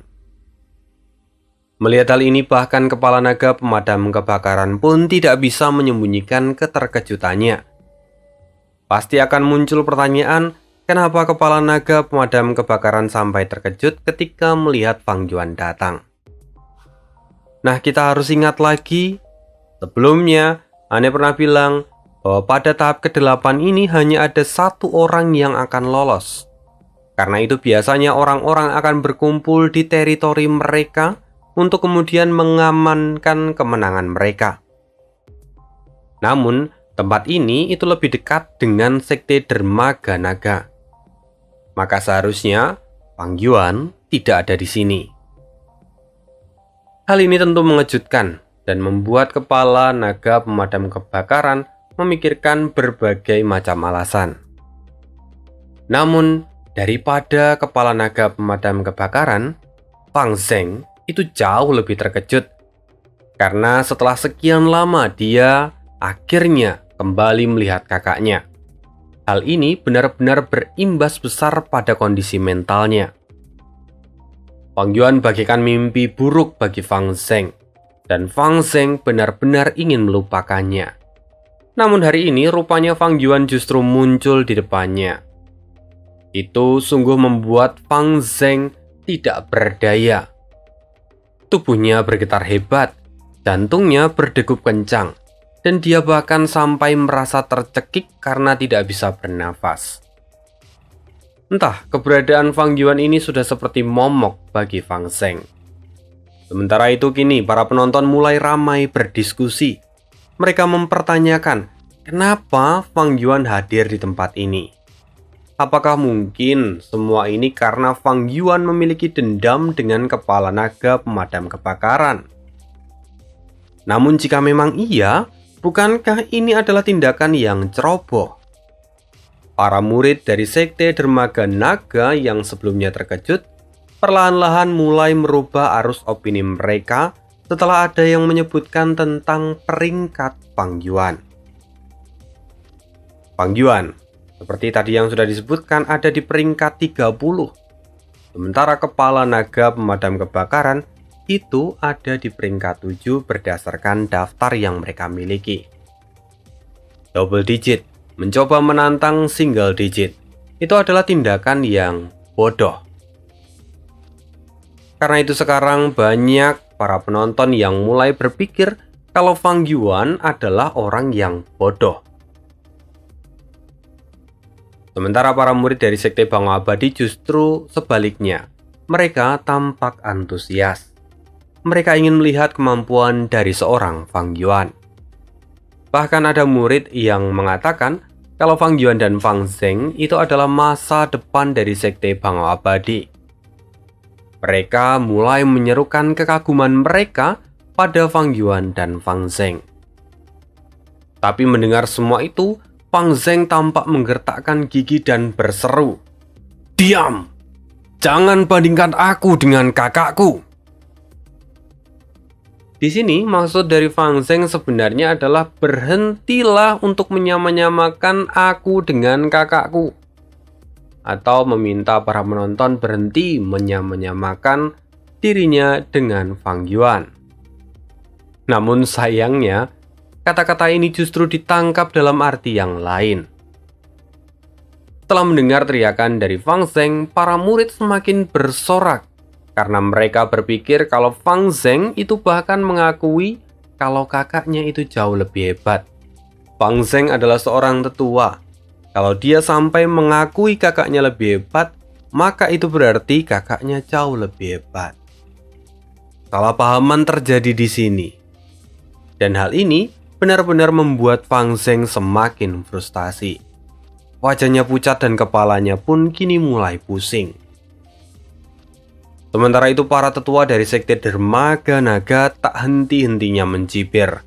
Melihat hal ini, bahkan kepala naga pemadam kebakaran pun tidak bisa menyembunyikan keterkejutannya. Pasti akan muncul pertanyaan, kenapa kepala naga pemadam kebakaran sampai terkejut ketika melihat Fang Yuan datang. Nah, kita harus ingat lagi, sebelumnya Ane pernah bilang bahwa pada tahap ke-8 ini hanya ada satu orang yang akan lolos. Karena itu biasanya orang-orang akan berkumpul di teritori mereka untuk kemudian mengamankan kemenangan mereka. Namun, tempat ini itu lebih dekat dengan Sekte Dermaga Naga. Maka seharusnya Fang Yuan tidak ada di sini. Hal ini tentu mengejutkan dan membuat kepala naga pemadam kebakaran memikirkan berbagai macam alasan. Namun, daripada kepala naga pemadam kebakaran, Fang Zheng itu jauh lebih terkejut. Karena setelah sekian lama dia akhirnya kembali melihat kakaknya. Hal ini benar-benar berimbas besar pada kondisi mentalnya. Fang Yuan bagaikan mimpi buruk bagi Fang Zheng. Dan Fang Zheng benar-benar ingin melupakannya. Namun hari ini rupanya Fang Yuan justru muncul di depannya. Itu sungguh membuat Fang Zheng tidak berdaya. Tubuhnya bergetar hebat, jantungnya berdegup kencang, dan dia bahkan sampai merasa tercekik karena tidak bisa bernafas. Entah, keberadaan Fang Yuan ini sudah seperti momok bagi Fang Zheng. Sementara itu kini para penonton mulai ramai berdiskusi. Mereka mempertanyakan, kenapa Fang Yuan hadir di tempat ini? Apakah mungkin semua ini karena Fang Yuan memiliki dendam dengan kepala naga pemadam kebakaran? Namun jika memang iya, bukankah ini adalah tindakan yang ceroboh? Para murid dari Sekte Dermaga Naga yang sebelumnya terkejut, perlahan-lahan mulai merubah arus opini mereka setelah ada yang menyebutkan tentang peringkat Fang Yuan. Fang Yuan, seperti tadi yang sudah disebutkan, ada di peringkat 30. Sementara kepala naga pemadam kebakaran itu ada di peringkat 7 berdasarkan daftar yang mereka miliki. Double digit, mencoba menantang single digit, itu adalah tindakan yang bodoh. Karena itu sekarang banyak para penonton yang mulai berpikir kalau Fang Yuan adalah orang yang bodoh. Sementara para murid dari Sekte Bangau Abadi justru sebaliknya. Mereka tampak antusias. Mereka ingin melihat kemampuan dari seorang Fang Yuan. Bahkan ada murid yang mengatakan kalau Fang Yuan dan Fang Zheng itu adalah masa depan dari Sekte Bangau Abadi. Mereka mulai menyerukan kekaguman mereka pada Fang Yuan dan Fang Zheng. Tapi mendengar semua itu, Fang Zheng tampak menggertakkan gigi dan berseru, "Diam! Jangan bandingkan aku dengan kakakku!" Di sini maksud dari Fang Zheng sebenarnya adalah berhentilah untuk menyamakan aku dengan kakakku. atau meminta para penonton berhenti menyamakan dirinya dengan Fang Yuan. Namun sayangnya, kata-kata ini justru ditangkap dalam arti yang lain. Setelah mendengar teriakan dari Fang Zheng, para murid semakin bersorak karena mereka berpikir kalau Fang Zheng itu bahkan mengakui kalau kakaknya itu jauh lebih hebat. Fang Zheng adalah seorang tetua. Kalau dia sampai mengakui kakaknya lebih hebat, maka itu berarti kakaknya jauh lebih hebat. Salahpahaman terjadi di sini. Dan hal ini benar-benar membuat Fang Zheng semakin frustasi. Wajahnya pucat dan kepalanya pun kini mulai pusing. Sementara itu para tetua dari sekte Dermaga Naga tak henti-hentinya mencibir.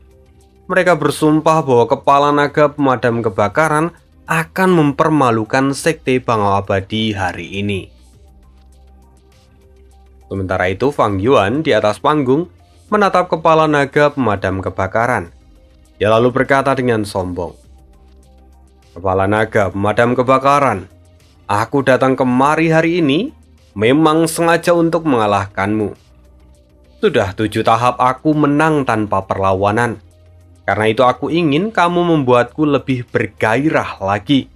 Mereka bersumpah bahwa kepala naga pemadam kebakaran akan mempermalukan sekte Bangau Abadi hari ini. Sementara itu Fang Yuan di atas panggung menatap kepala naga pemadam kebakaran. Dia lalu berkata dengan sombong, "Kepala naga pemadam kebakaran, aku datang kemari hari ini memang sengaja untuk mengalahkanmu. Sudah 7 tahap aku menang tanpa perlawanan. Karena itu aku ingin kamu membuatku lebih bergairah lagi.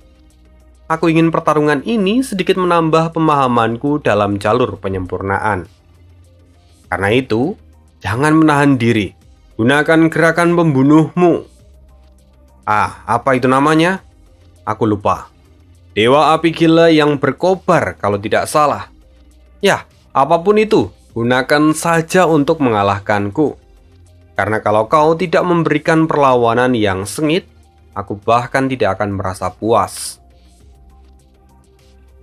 Aku ingin pertarungan ini sedikit menambah pemahamanku dalam jalur penyempurnaan. Karena itu, jangan menahan diri. Gunakan gerakan pembunuhmu." Apa itu namanya? Aku lupa. Dewa api gila yang berkobar kalau tidak salah. Ya, apapun itu, gunakan saja untuk mengalahkanku. Karena kalau kau tidak memberikan perlawanan yang sengit, aku bahkan tidak akan merasa puas.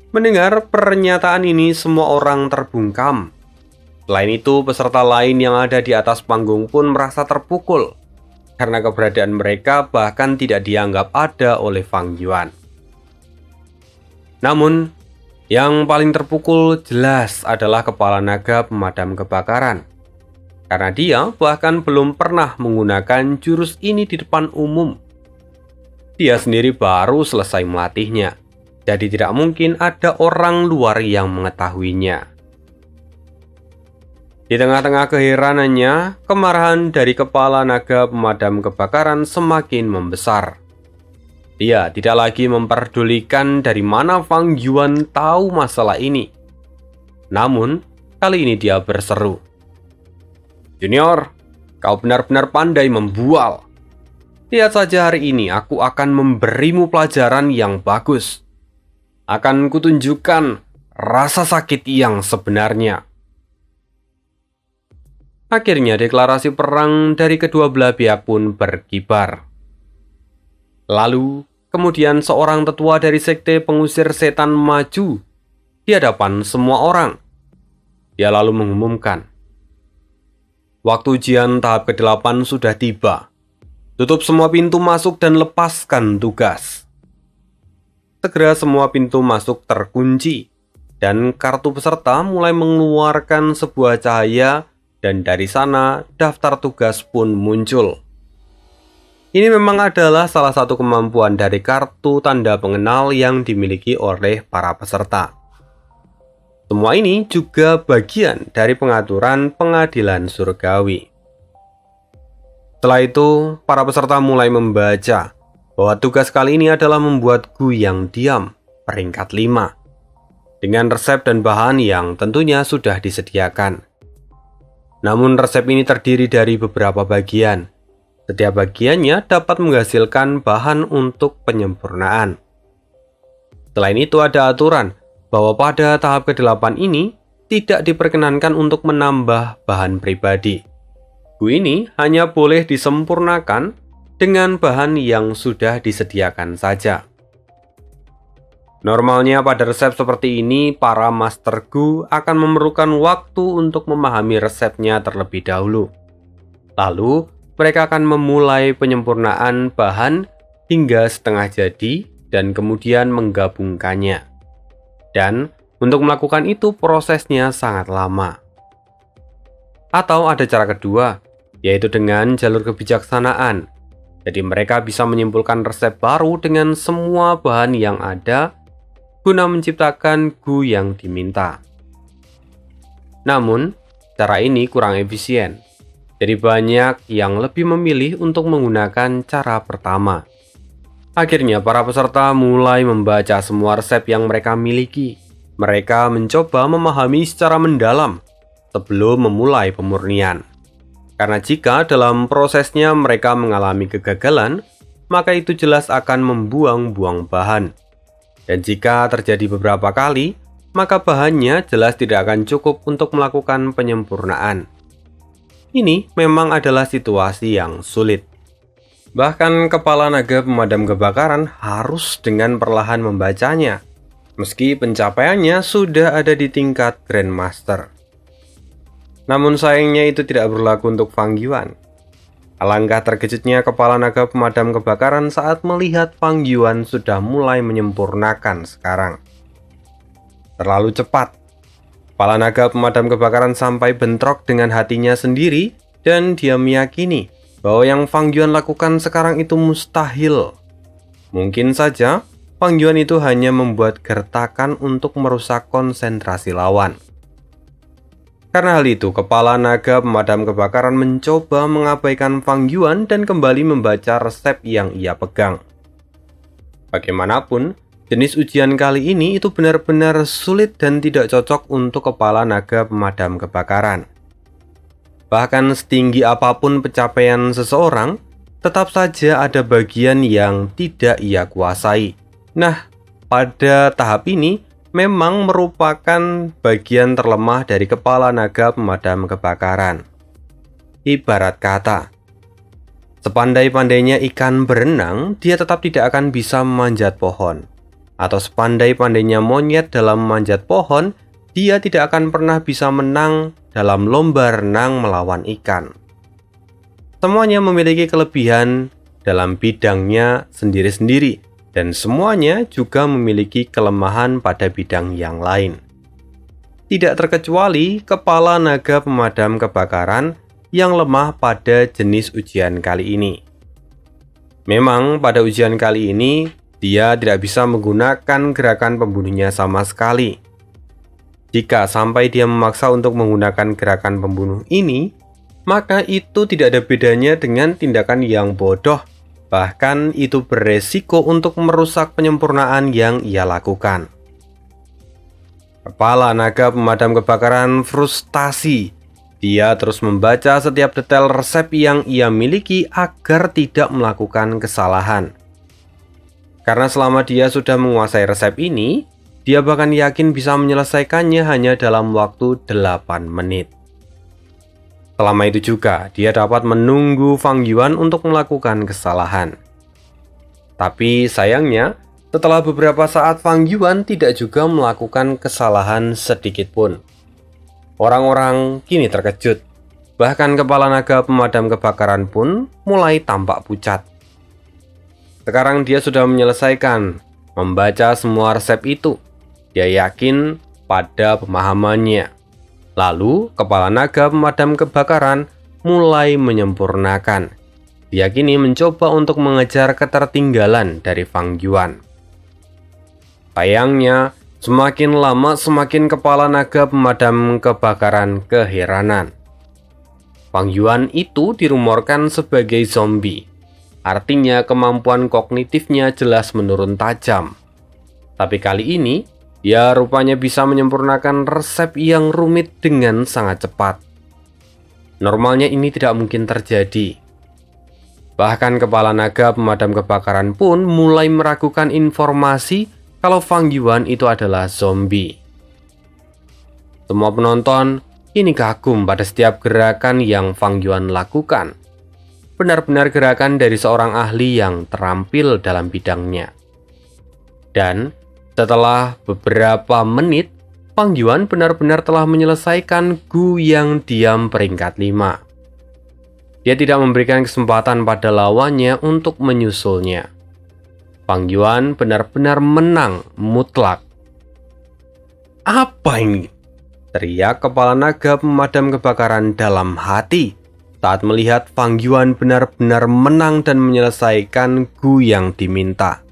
Mendengar pernyataan ini, semua orang terbungkam. Selain itu, peserta lain yang ada di atas panggung pun merasa terpukul karena keberadaan mereka bahkan tidak dianggap ada oleh Fang Yuan. Namun, yang paling terpukul jelas adalah kepala naga pemadam kebakaran. Karena dia bahkan belum pernah menggunakan jurus ini di depan umum. Dia sendiri baru selesai melatihnya, jadi tidak mungkin ada orang luar yang mengetahuinya. Di tengah-tengah keheranannya, kemarahan dari kepala naga pemadam kebakaran semakin membesar. Dia tidak lagi memperdulikan dari mana Fang Yuan tahu masalah ini. Namun, kali ini dia berseru, "Junior, kau benar-benar pandai membual. Lihat saja hari ini aku akan memberimu pelajaran yang bagus. Akan kutunjukkan rasa sakit yang sebenarnya." Akhirnya deklarasi perang dari kedua belah pihak pun berkibar. Lalu, kemudian seorang tetua dari sekte pengusir setan maju di hadapan semua orang. Dia lalu mengumumkan, "Waktu ujian tahap ke-8 sudah tiba. Tutup semua pintu masuk dan lepaskan tugas." Segera semua pintu masuk terkunci, dan kartu peserta mulai mengeluarkan sebuah cahaya, dan dari sana daftar tugas pun muncul. Ini memang adalah salah satu kemampuan dari kartu tanda pengenal yang dimiliki oleh para peserta. Semua ini juga bagian dari pengaturan pengadilan surgawi. Setelah itu, para peserta mulai membaca bahwa tugas kali ini adalah membuat Gu yang diam, peringkat 5, dengan resep dan bahan yang tentunya sudah disediakan. Namun resep ini terdiri dari beberapa bagian. Setiap bagiannya dapat menghasilkan bahan untuk penyempurnaan. Selain itu ada aturan bahwa pada tahap ke-8 ini tidak diperkenankan untuk menambah bahan pribadi. Gu ini hanya boleh disempurnakan dengan bahan yang sudah disediakan saja. Normalnya pada resep seperti ini, para Master Gu akan memerlukan waktu untuk memahami resepnya terlebih dahulu. Lalu, mereka akan memulai penyempurnaan bahan hingga setengah jadi dan kemudian menggabungkannya. Dan untuk melakukan itu prosesnya sangat lama. Atau ada cara kedua, yaitu dengan jalur kebijaksanaan. Jadi mereka bisa menyimpulkan resep baru dengan semua bahan yang ada, guna menciptakan gu yang diminta. Namun, cara ini kurang efisien. Jadi banyak yang lebih memilih untuk menggunakan cara pertama. Akhirnya para peserta mulai membaca semua resep yang mereka miliki. Mereka mencoba memahami secara mendalam sebelum memulai pemurnian. Karena jika dalam prosesnya mereka mengalami kegagalan, maka itu jelas akan membuang-buang bahan. Dan jika terjadi beberapa kali, maka bahannya jelas tidak akan cukup untuk melakukan penyempurnaan. Ini memang adalah situasi yang sulit. Bahkan kepala naga pemadam kebakaran harus dengan perlahan membacanya, meski pencapaiannya sudah ada di tingkat Grandmaster. Namun sayangnya itu tidak berlaku untuk Fang Yuan. Alangkah terkejutnya kepala naga pemadam kebakaran saat melihat Fang Yuan sudah mulai menyempurnakan sekarang. Terlalu cepat. Kepala naga pemadam kebakaran sampai bentrok dengan hatinya sendiri dan dia meyakini bahwa yang Fang Yuan lakukan sekarang itu mustahil. Mungkin saja Fang Yuan itu hanya membuat gertakan untuk merusak konsentrasi lawan. Karena hal itu, kepala naga pemadam kebakaran mencoba mengabaikan Fang Yuan dan kembali membaca resep yang ia pegang. Bagaimanapun, jenis ujian kali ini itu benar-benar sulit dan tidak cocok untuk kepala naga pemadam kebakaran. Bahkan setinggi apapun pencapaian seseorang, tetap saja ada bagian yang tidak ia kuasai. Nah, pada tahap ini memang merupakan bagian terlemah dari kepala naga pemadam kebakaran. Ibarat kata, sepandai-pandainya ikan berenang, dia tetap tidak akan bisa memanjat pohon. Atau sepandai-pandainya monyet dalam memanjat pohon, dia tidak akan pernah bisa menang dalam lomba renang melawan ikan. Semuanya memiliki kelebihan dalam bidangnya sendiri-sendiri, dan semuanya juga memiliki kelemahan pada bidang yang lain. Tidak terkecuali kepala naga pemadam kebakaran yang lemah pada jenis ujian kali ini. Memang pada ujian kali ini, dia tidak bisa menggunakan gerakan pembunuhnya sama sekali. Jika sampai dia memaksa untuk menggunakan gerakan pembunuh ini, maka itu tidak ada bedanya dengan tindakan yang bodoh. Bahkan itu beresiko untuk merusak penyempurnaan yang ia lakukan. Kepala naga pemadam kebakaran frustasi. Dia terus membaca setiap detail resep yang ia miliki agar tidak melakukan kesalahan. Karena selama dia sudah menguasai resep ini, dia bahkan yakin bisa menyelesaikannya hanya dalam waktu 8 menit. Selama itu juga, dia dapat menunggu Fang Yuan untuk melakukan kesalahan. Tapi sayangnya, setelah beberapa saat Fang Yuan tidak juga melakukan kesalahan sedikit pun. Orang-orang kini terkejut. Bahkan kepala naga pemadam kebakaran pun mulai tampak pucat. Sekarang dia sudah menyelesaikan membaca semua resep itu. Dia yakin pada pemahamannya. Lalu, kepala naga pemadam kebakaran mulai menyempurnakan. Dia kini mencoba untuk mengejar ketertinggalan dari Fang Yuan. Sayangnya, semakin lama semakin kepala naga pemadam kebakaran keheranan. Fang Yuan itu dirumorkan sebagai zombie. Artinya kemampuan kognitifnya jelas menurun tajam. Tapi kali ini, dia rupanya bisa menyempurnakan resep yang rumit dengan sangat cepat. Normalnya ini tidak mungkin terjadi. Bahkan kepala naga pemadam kebakaran pun mulai meragukan informasi kalau Fang Yuan itu adalah zombie. Semua penonton kini kagum pada setiap gerakan yang Fang Yuan lakukan. Benar-benar gerakan dari seorang ahli yang terampil dalam bidangnya. Dan setelah beberapa menit, Fang Yuan benar-benar telah menyelesaikan gu yang diam peringkat 5. Dia tidak memberikan kesempatan pada lawannya untuk menyusulnya. Fang Yuan benar-benar menang mutlak. Apa ini? Teriak kepala naga pemadam kebakaran dalam hati saat melihat Fang Yuan benar-benar menang dan menyelesaikan gu yang diminta.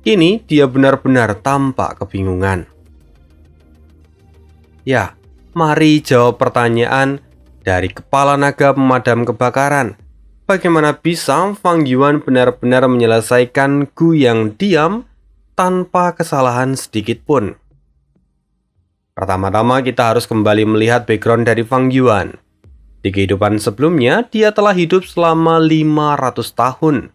Kini dia benar-benar tampak kebingungan. Ya, mari jawab pertanyaan dari kepala naga pemadam kebakaran. Bagaimana bisa Fang Yuan benar-benar menyelesaikan Gu yang diam tanpa kesalahan sedikit pun? Pertama-tama kita harus kembali melihat background dari Fang Yuan. Di kehidupan sebelumnya, dia telah hidup selama 500 tahun.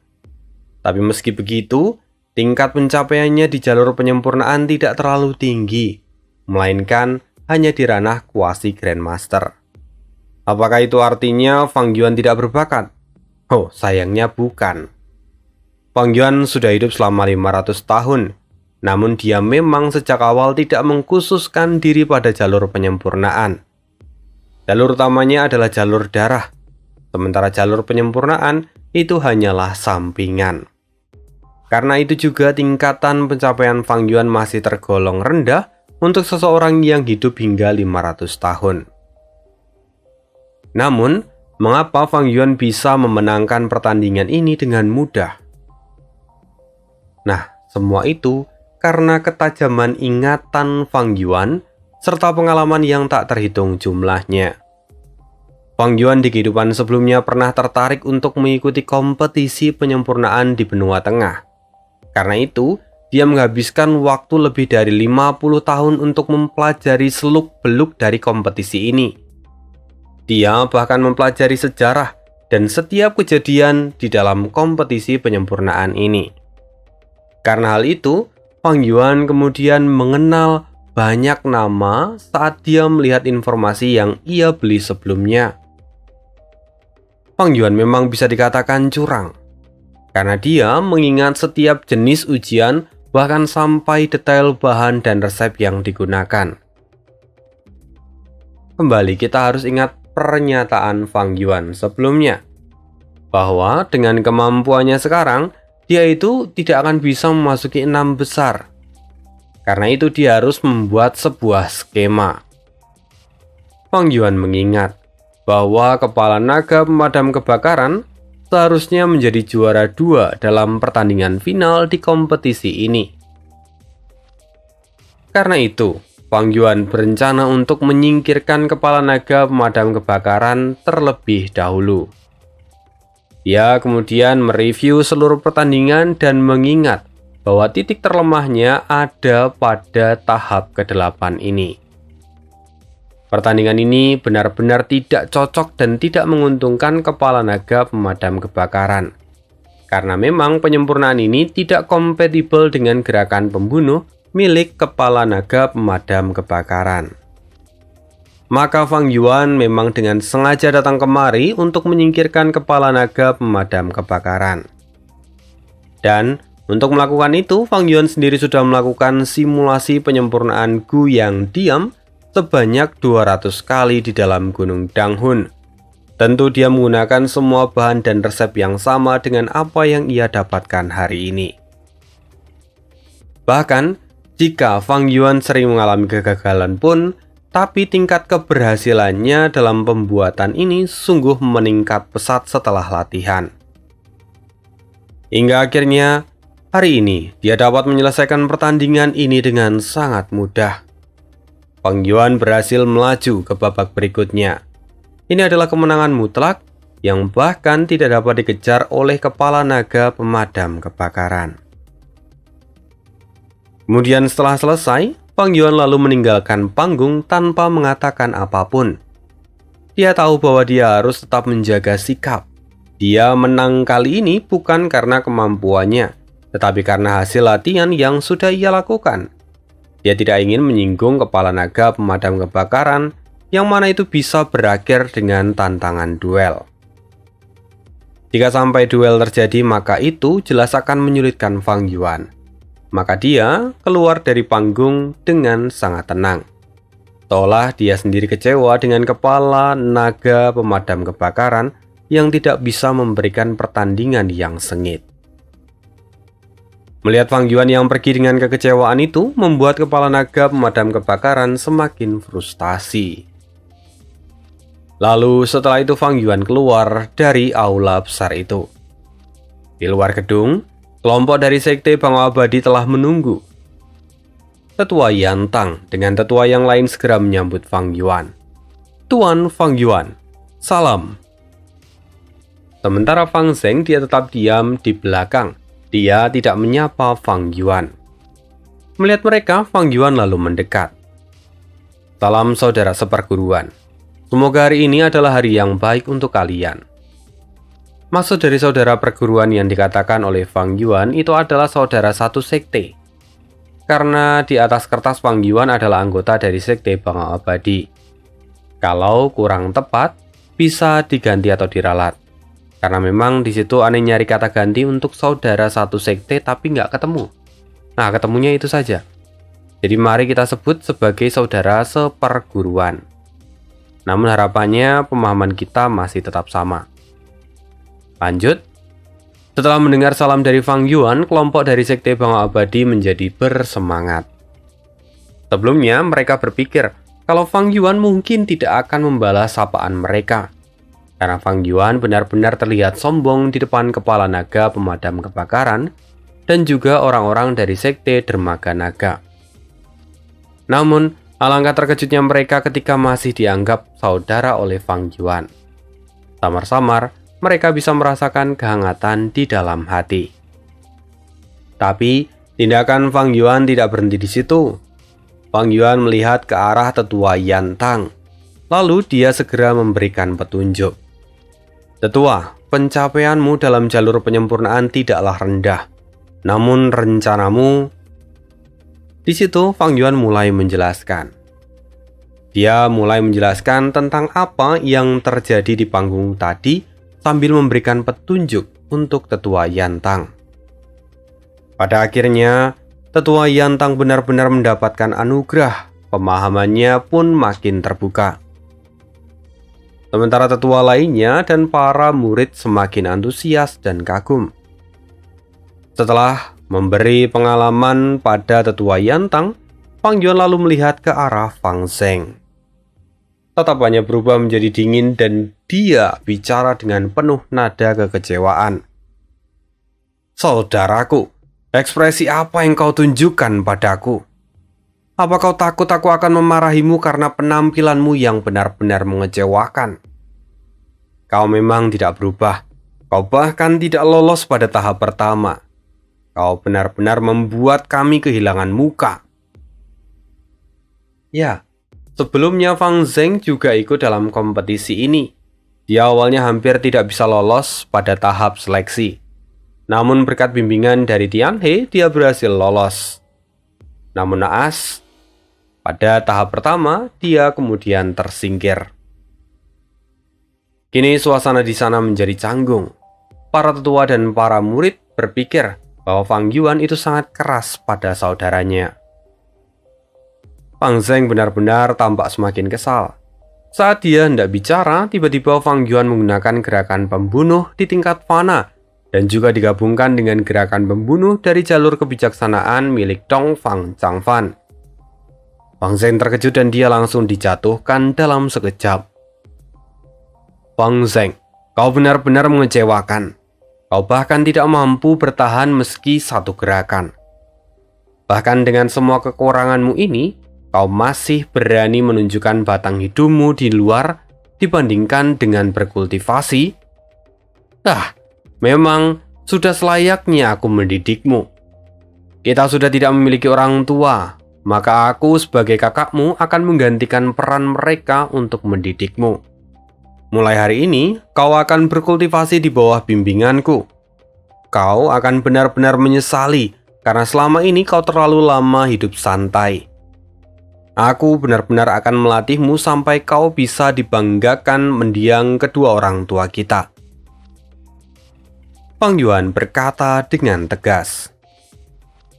Tapi meski begitu, tingkat pencapaiannya di jalur penyempurnaan tidak terlalu tinggi, melainkan hanya di ranah kuasi Grandmaster. Apakah itu artinya Fang Yuan tidak berbakat? Oh, sayangnya bukan. Fang Yuan sudah hidup selama 500 tahun, namun dia memang sejak awal tidak mengkhususkan diri pada jalur penyempurnaan. Jalur utamanya adalah jalur darah, sementara jalur penyempurnaan itu hanyalah sampingan. Karena itu juga tingkatan pencapaian Fang Yuan masih tergolong rendah untuk seseorang yang hidup hingga 500 tahun. Namun, mengapa Fang Yuan bisa memenangkan pertandingan ini dengan mudah? Nah, semua itu karena ketajaman ingatan Fang Yuan serta pengalaman yang tak terhitung jumlahnya. Fang Yuan di kehidupan sebelumnya pernah tertarik untuk mengikuti kompetisi penyempurnaan di benua tengah. Karena itu, dia menghabiskan waktu lebih dari 50 tahun untuk mempelajari seluk-beluk dari kompetisi ini. Dia bahkan mempelajari sejarah dan setiap kejadian di dalam kompetisi penyempurnaan ini. Karena hal itu, Fang Yuan kemudian mengenal banyak nama saat dia melihat informasi yang ia beli sebelumnya. Fang Yuan memang bisa dikatakan curang, karena dia mengingat setiap jenis ujian bahkan sampai detail bahan dan resep yang digunakan. Kembali kita harus ingat pernyataan Fang Yuan sebelumnya, bahwa dengan kemampuannya sekarang, dia itu tidak akan bisa memasuki 6 besar. Karena itu dia harus membuat sebuah skema. Fang Yuan mengingat bahwa kepala naga pemadam kebakaran seharusnya menjadi juara 2 dalam pertandingan final di kompetisi ini. Karena itu, Fang Yuan berencana untuk menyingkirkan kepala naga pemadam kebakaran terlebih dahulu. Dia kemudian mereview seluruh pertandingan dan mengingat bahwa titik terlemahnya ada pada tahap ke-8 ini. Pertandingan ini benar-benar tidak cocok dan tidak menguntungkan kepala naga pemadam kebakaran. Karena memang penyempurnaan ini tidak kompatibel dengan gerakan pembunuh milik kepala naga pemadam kebakaran. Maka Fang Yuan memang dengan sengaja datang kemari untuk menyingkirkan kepala naga pemadam kebakaran. Dan untuk melakukan itu, Fang Yuan sendiri sudah melakukan simulasi penyempurnaan Gu yang diam sebanyak 200 kali di dalam Gunung Danghun. Tentu dia menggunakan semua bahan dan resep yang sama dengan apa yang ia dapatkan hari ini. Bahkan, jika Fang Yuan sering mengalami kegagalan pun, tapi tingkat keberhasilannya dalam pembuatan ini sungguh meningkat pesat setelah latihan. Hingga akhirnya, hari ini dia dapat menyelesaikan pertandingan ini dengan sangat mudah. Fang Yuan berhasil melaju ke babak berikutnya. Ini adalah kemenangan mutlak yang bahkan tidak dapat dikejar oleh kepala naga pemadam kebakaran. Kemudian setelah selesai, Fang Yuan lalu meninggalkan panggung tanpa mengatakan apapun. Dia tahu bahwa dia harus tetap menjaga sikap. Dia menang kali ini bukan karena kemampuannya, tetapi karena hasil latihan yang sudah ia lakukan. Dia tidak ingin menyinggung kepala naga pemadam kebakaran, yang mana itu bisa berakhir dengan tantangan duel. Jika sampai duel terjadi, maka itu jelas akan menyulitkan Fang Yuan. Maka dia keluar dari panggung dengan sangat tenang. Seolah dia sendiri kecewa dengan kepala naga pemadam kebakaran yang tidak bisa memberikan pertandingan yang sengit. Melihat Fang Yuan yang pergi dengan kekecewaan itu membuat kepala naga pemadam kebakaran semakin frustasi. Lalu setelah itu Fang Yuan keluar dari aula besar itu. Di luar gedung, Kelompok dari Sekte Bangau Abadi telah menunggu. Tetua Yantang dengan tetua yang lain segera menyambut Fang Yuan. "Tuan Fang Yuan, salam." Sementara Fang Zeng dia tetap diam di belakang. Dia tidak menyapa Fang Yuan. Melihat mereka, Fang Yuan lalu mendekat. "Salam saudara seperguruan. Semoga hari ini adalah hari yang baik untuk kalian." Maksud dari saudara perguruan yang dikatakan oleh Fang Yuan itu adalah saudara satu sekte. Karena di atas kertas Fang Yuan adalah anggota dari Sekte Bangau Abadi. Kalau kurang tepat, bisa diganti atau diralat. Karena memang di situ aneh nyari kata ganti untuk saudara satu sekte tapi nggak ketemu. Nah, ketemunya itu saja. Jadi mari kita sebut sebagai saudara seperguruan. Namun harapannya pemahaman kita masih tetap sama. Lanjut. Setelah mendengar salam dari Fang Yuan, kelompok dari Sekte Bangau Abadi menjadi bersemangat. Sebelumnya mereka berpikir kalau Fang Yuan mungkin tidak akan membalas sapaan mereka. Karena Fang Yuan benar-benar terlihat sombong di depan kepala naga pemadam kebakaran dan juga orang-orang dari Sekte Dermaga Naga. Namun, alangkah terkejutnya mereka ketika masih dianggap saudara oleh Fang Yuan. Samar-samar, mereka bisa merasakan kehangatan di dalam hati. Tapi, tindakan Fang Yuan tidak berhenti di situ. Fang Yuan melihat ke arah tetua Yantang. Lalu dia segera memberikan petunjuk. "Tetua, pencapaianmu dalam jalur penyempurnaan tidaklah rendah. Namun rencanamu..." Di situ Fang Yuan mulai menjelaskan. Dia mulai menjelaskan tentang apa yang terjadi di panggung tadi sambil memberikan petunjuk untuk tetua Yantang. Pada akhirnya, tetua Yantang benar-benar mendapatkan anugerah, pemahamannya pun makin terbuka. Sementara tetua lainnya dan para murid semakin antusias dan kagum. Setelah memberi pengalaman pada tetua Yantang, Fang Yuan lalu melihat ke arah Fang Zeng. Tatapannya berubah menjadi dingin dan dia bicara dengan penuh nada kekecewaan. "Saudaraku, ekspresi apa yang kau tunjukkan padaku? Apa kau takut aku akan memarahimu karena penampilanmu yang benar-benar mengecewakan? Kau memang tidak berubah. Kau bahkan tidak lolos pada tahap pertama. Kau benar-benar membuat kami kehilangan muka." Ya, sebelumnya Fang Zeng juga ikut dalam kompetisi ini. Dia awalnya hampir tidak bisa lolos pada tahap seleksi. Namun berkat bimbingan dari Tian He, dia berhasil lolos. Namun naas, pada tahap pertama, dia kemudian tersingkir. Kini suasana di sana menjadi canggung. Para tetua dan para murid berpikir bahwa Fang Yuan itu sangat keras pada saudaranya. Fang Zeng benar-benar tampak semakin kesal. Saat dia hendak bicara, tiba-tiba Fang Yuan menggunakan gerakan pembunuh di tingkat fana dan juga digabungkan dengan gerakan pembunuh dari jalur kebijaksanaan milik Dong Fang Changfan. Fang Zeng terkejut dan dia langsung dijatuhkan dalam sekejap. "Fang Zeng, kau benar-benar mengecewakan. Kau bahkan tidak mampu bertahan meski satu gerakan. Bahkan dengan semua kekuranganmu ini, kau masih berani menunjukkan batang hidungmu di luar dibandingkan dengan berkultivasi? Memang sudah selayaknya aku mendidikmu. Kita sudah tidak memiliki orang tua, maka aku sebagai kakakmu akan menggantikan peran mereka untuk mendidikmu. Mulai hari ini, kau akan berkultivasi di bawah bimbinganku. Kau akan benar-benar menyesali karena selama ini kau terlalu lama hidup santai. Aku benar-benar akan melatihmu sampai kau bisa dibanggakan mendiang kedua orang tua kita." Fang Yuan berkata dengan tegas.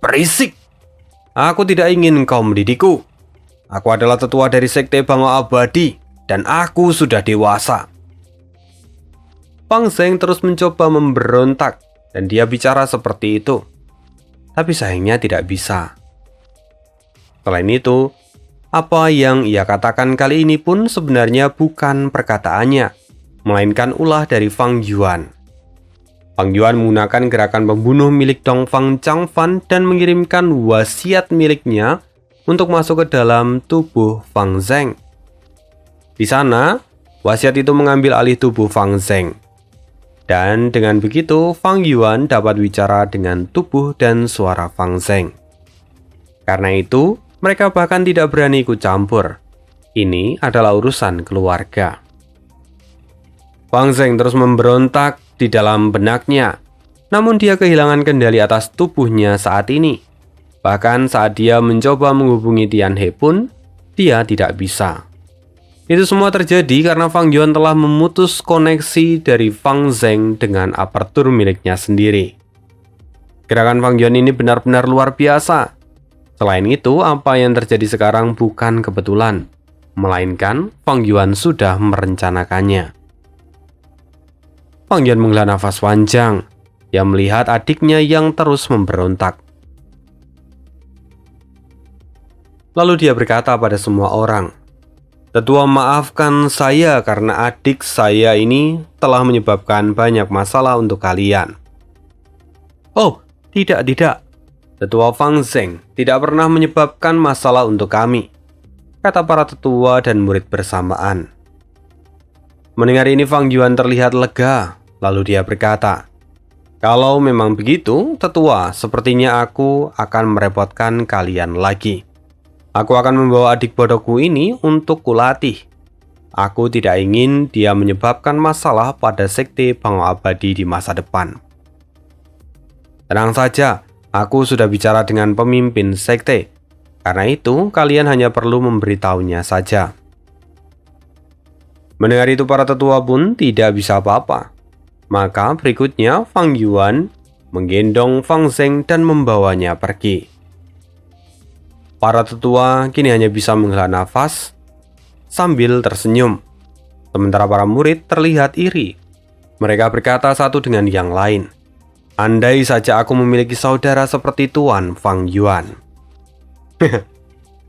"Berisik! Aku tidak ingin kau mendidikku. Aku adalah tetua dari Sekte Bangau Abadi dan aku sudah dewasa." Fang Zeng terus mencoba memberontak dan dia bicara seperti itu. Tapi sayangnya tidak bisa. Selain itu, apa yang ia katakan kali ini pun sebenarnya bukan perkataannya, melainkan ulah dari Fang Yuan. Fang Yuan menggunakan gerakan pembunuh milik Dongfang Changfan dan mengirimkan wasiat miliknya untuk masuk ke dalam tubuh Fang Zheng. Di sana, wasiat itu mengambil alih tubuh Fang Zheng. Dan dengan begitu, Fang Yuan dapat bicara dengan tubuh dan suara Fang Zheng. Karena itu, mereka bahkan tidak berani ikut campur. Ini adalah urusan keluarga. Fang Zheng terus memberontak di dalam benaknya, namun dia kehilangan kendali atas tubuhnya saat ini. Bahkan saat dia mencoba menghubungi Tian He pun, dia tidak bisa. Itu semua terjadi karena Fang Yuan telah memutus koneksi dari Fang Zheng dengan apertur miliknya sendiri. Gerakan Fang Yuan ini benar-benar luar biasa. Selain itu, apa yang terjadi sekarang bukan kebetulan, melainkan Fang Yuan sudah merencanakannya. Fang Yuan menghela nafas panjang. Dia melihat adiknya yang terus memberontak. Lalu dia berkata pada semua orang, "Tetua, maafkan saya karena adik saya ini telah menyebabkan banyak masalah untuk kalian." "Oh, tidak. Tetua Fang Zheng tidak pernah menyebabkan masalah untuk kami," kata para tetua dan murid bersamaan. Mendengar ini, Fang Yuan terlihat lega. Lalu dia berkata, "Kalau memang begitu, tetua, sepertinya aku akan merepotkan kalian lagi. Aku akan membawa adik bodohku ini untuk kulatih. Aku tidak ingin dia menyebabkan masalah pada sekte Bangau Abadi di masa depan." "Tenang saja, aku sudah bicara dengan pemimpin sekte. Karena itu, kalian hanya perlu memberitahunya saja." Mendengar itu, para tetua pun tidak bisa apa-apa. Maka berikutnya Fang Yuan menggendong Fang Zheng dan membawanya pergi. Para tetua kini hanya bisa menghela nafas sambil tersenyum. Sementara para murid terlihat iri. Mereka berkata satu dengan yang lain, "Andai saja aku memiliki saudara seperti Tuan Fang Yuan."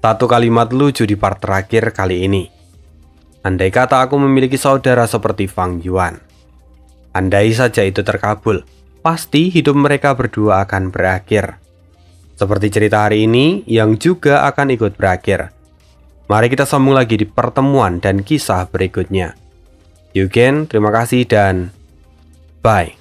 Satu kalimat lucu di part terakhir kali ini. Andai kata aku memiliki saudara seperti Fang Yuan. Andai saja itu terkabul, pasti hidup mereka berdua akan berakhir. Seperti cerita hari ini yang juga akan ikut berakhir. Mari kita sambung lagi di pertemuan dan kisah berikutnya. Yugen, terima kasih dan bye.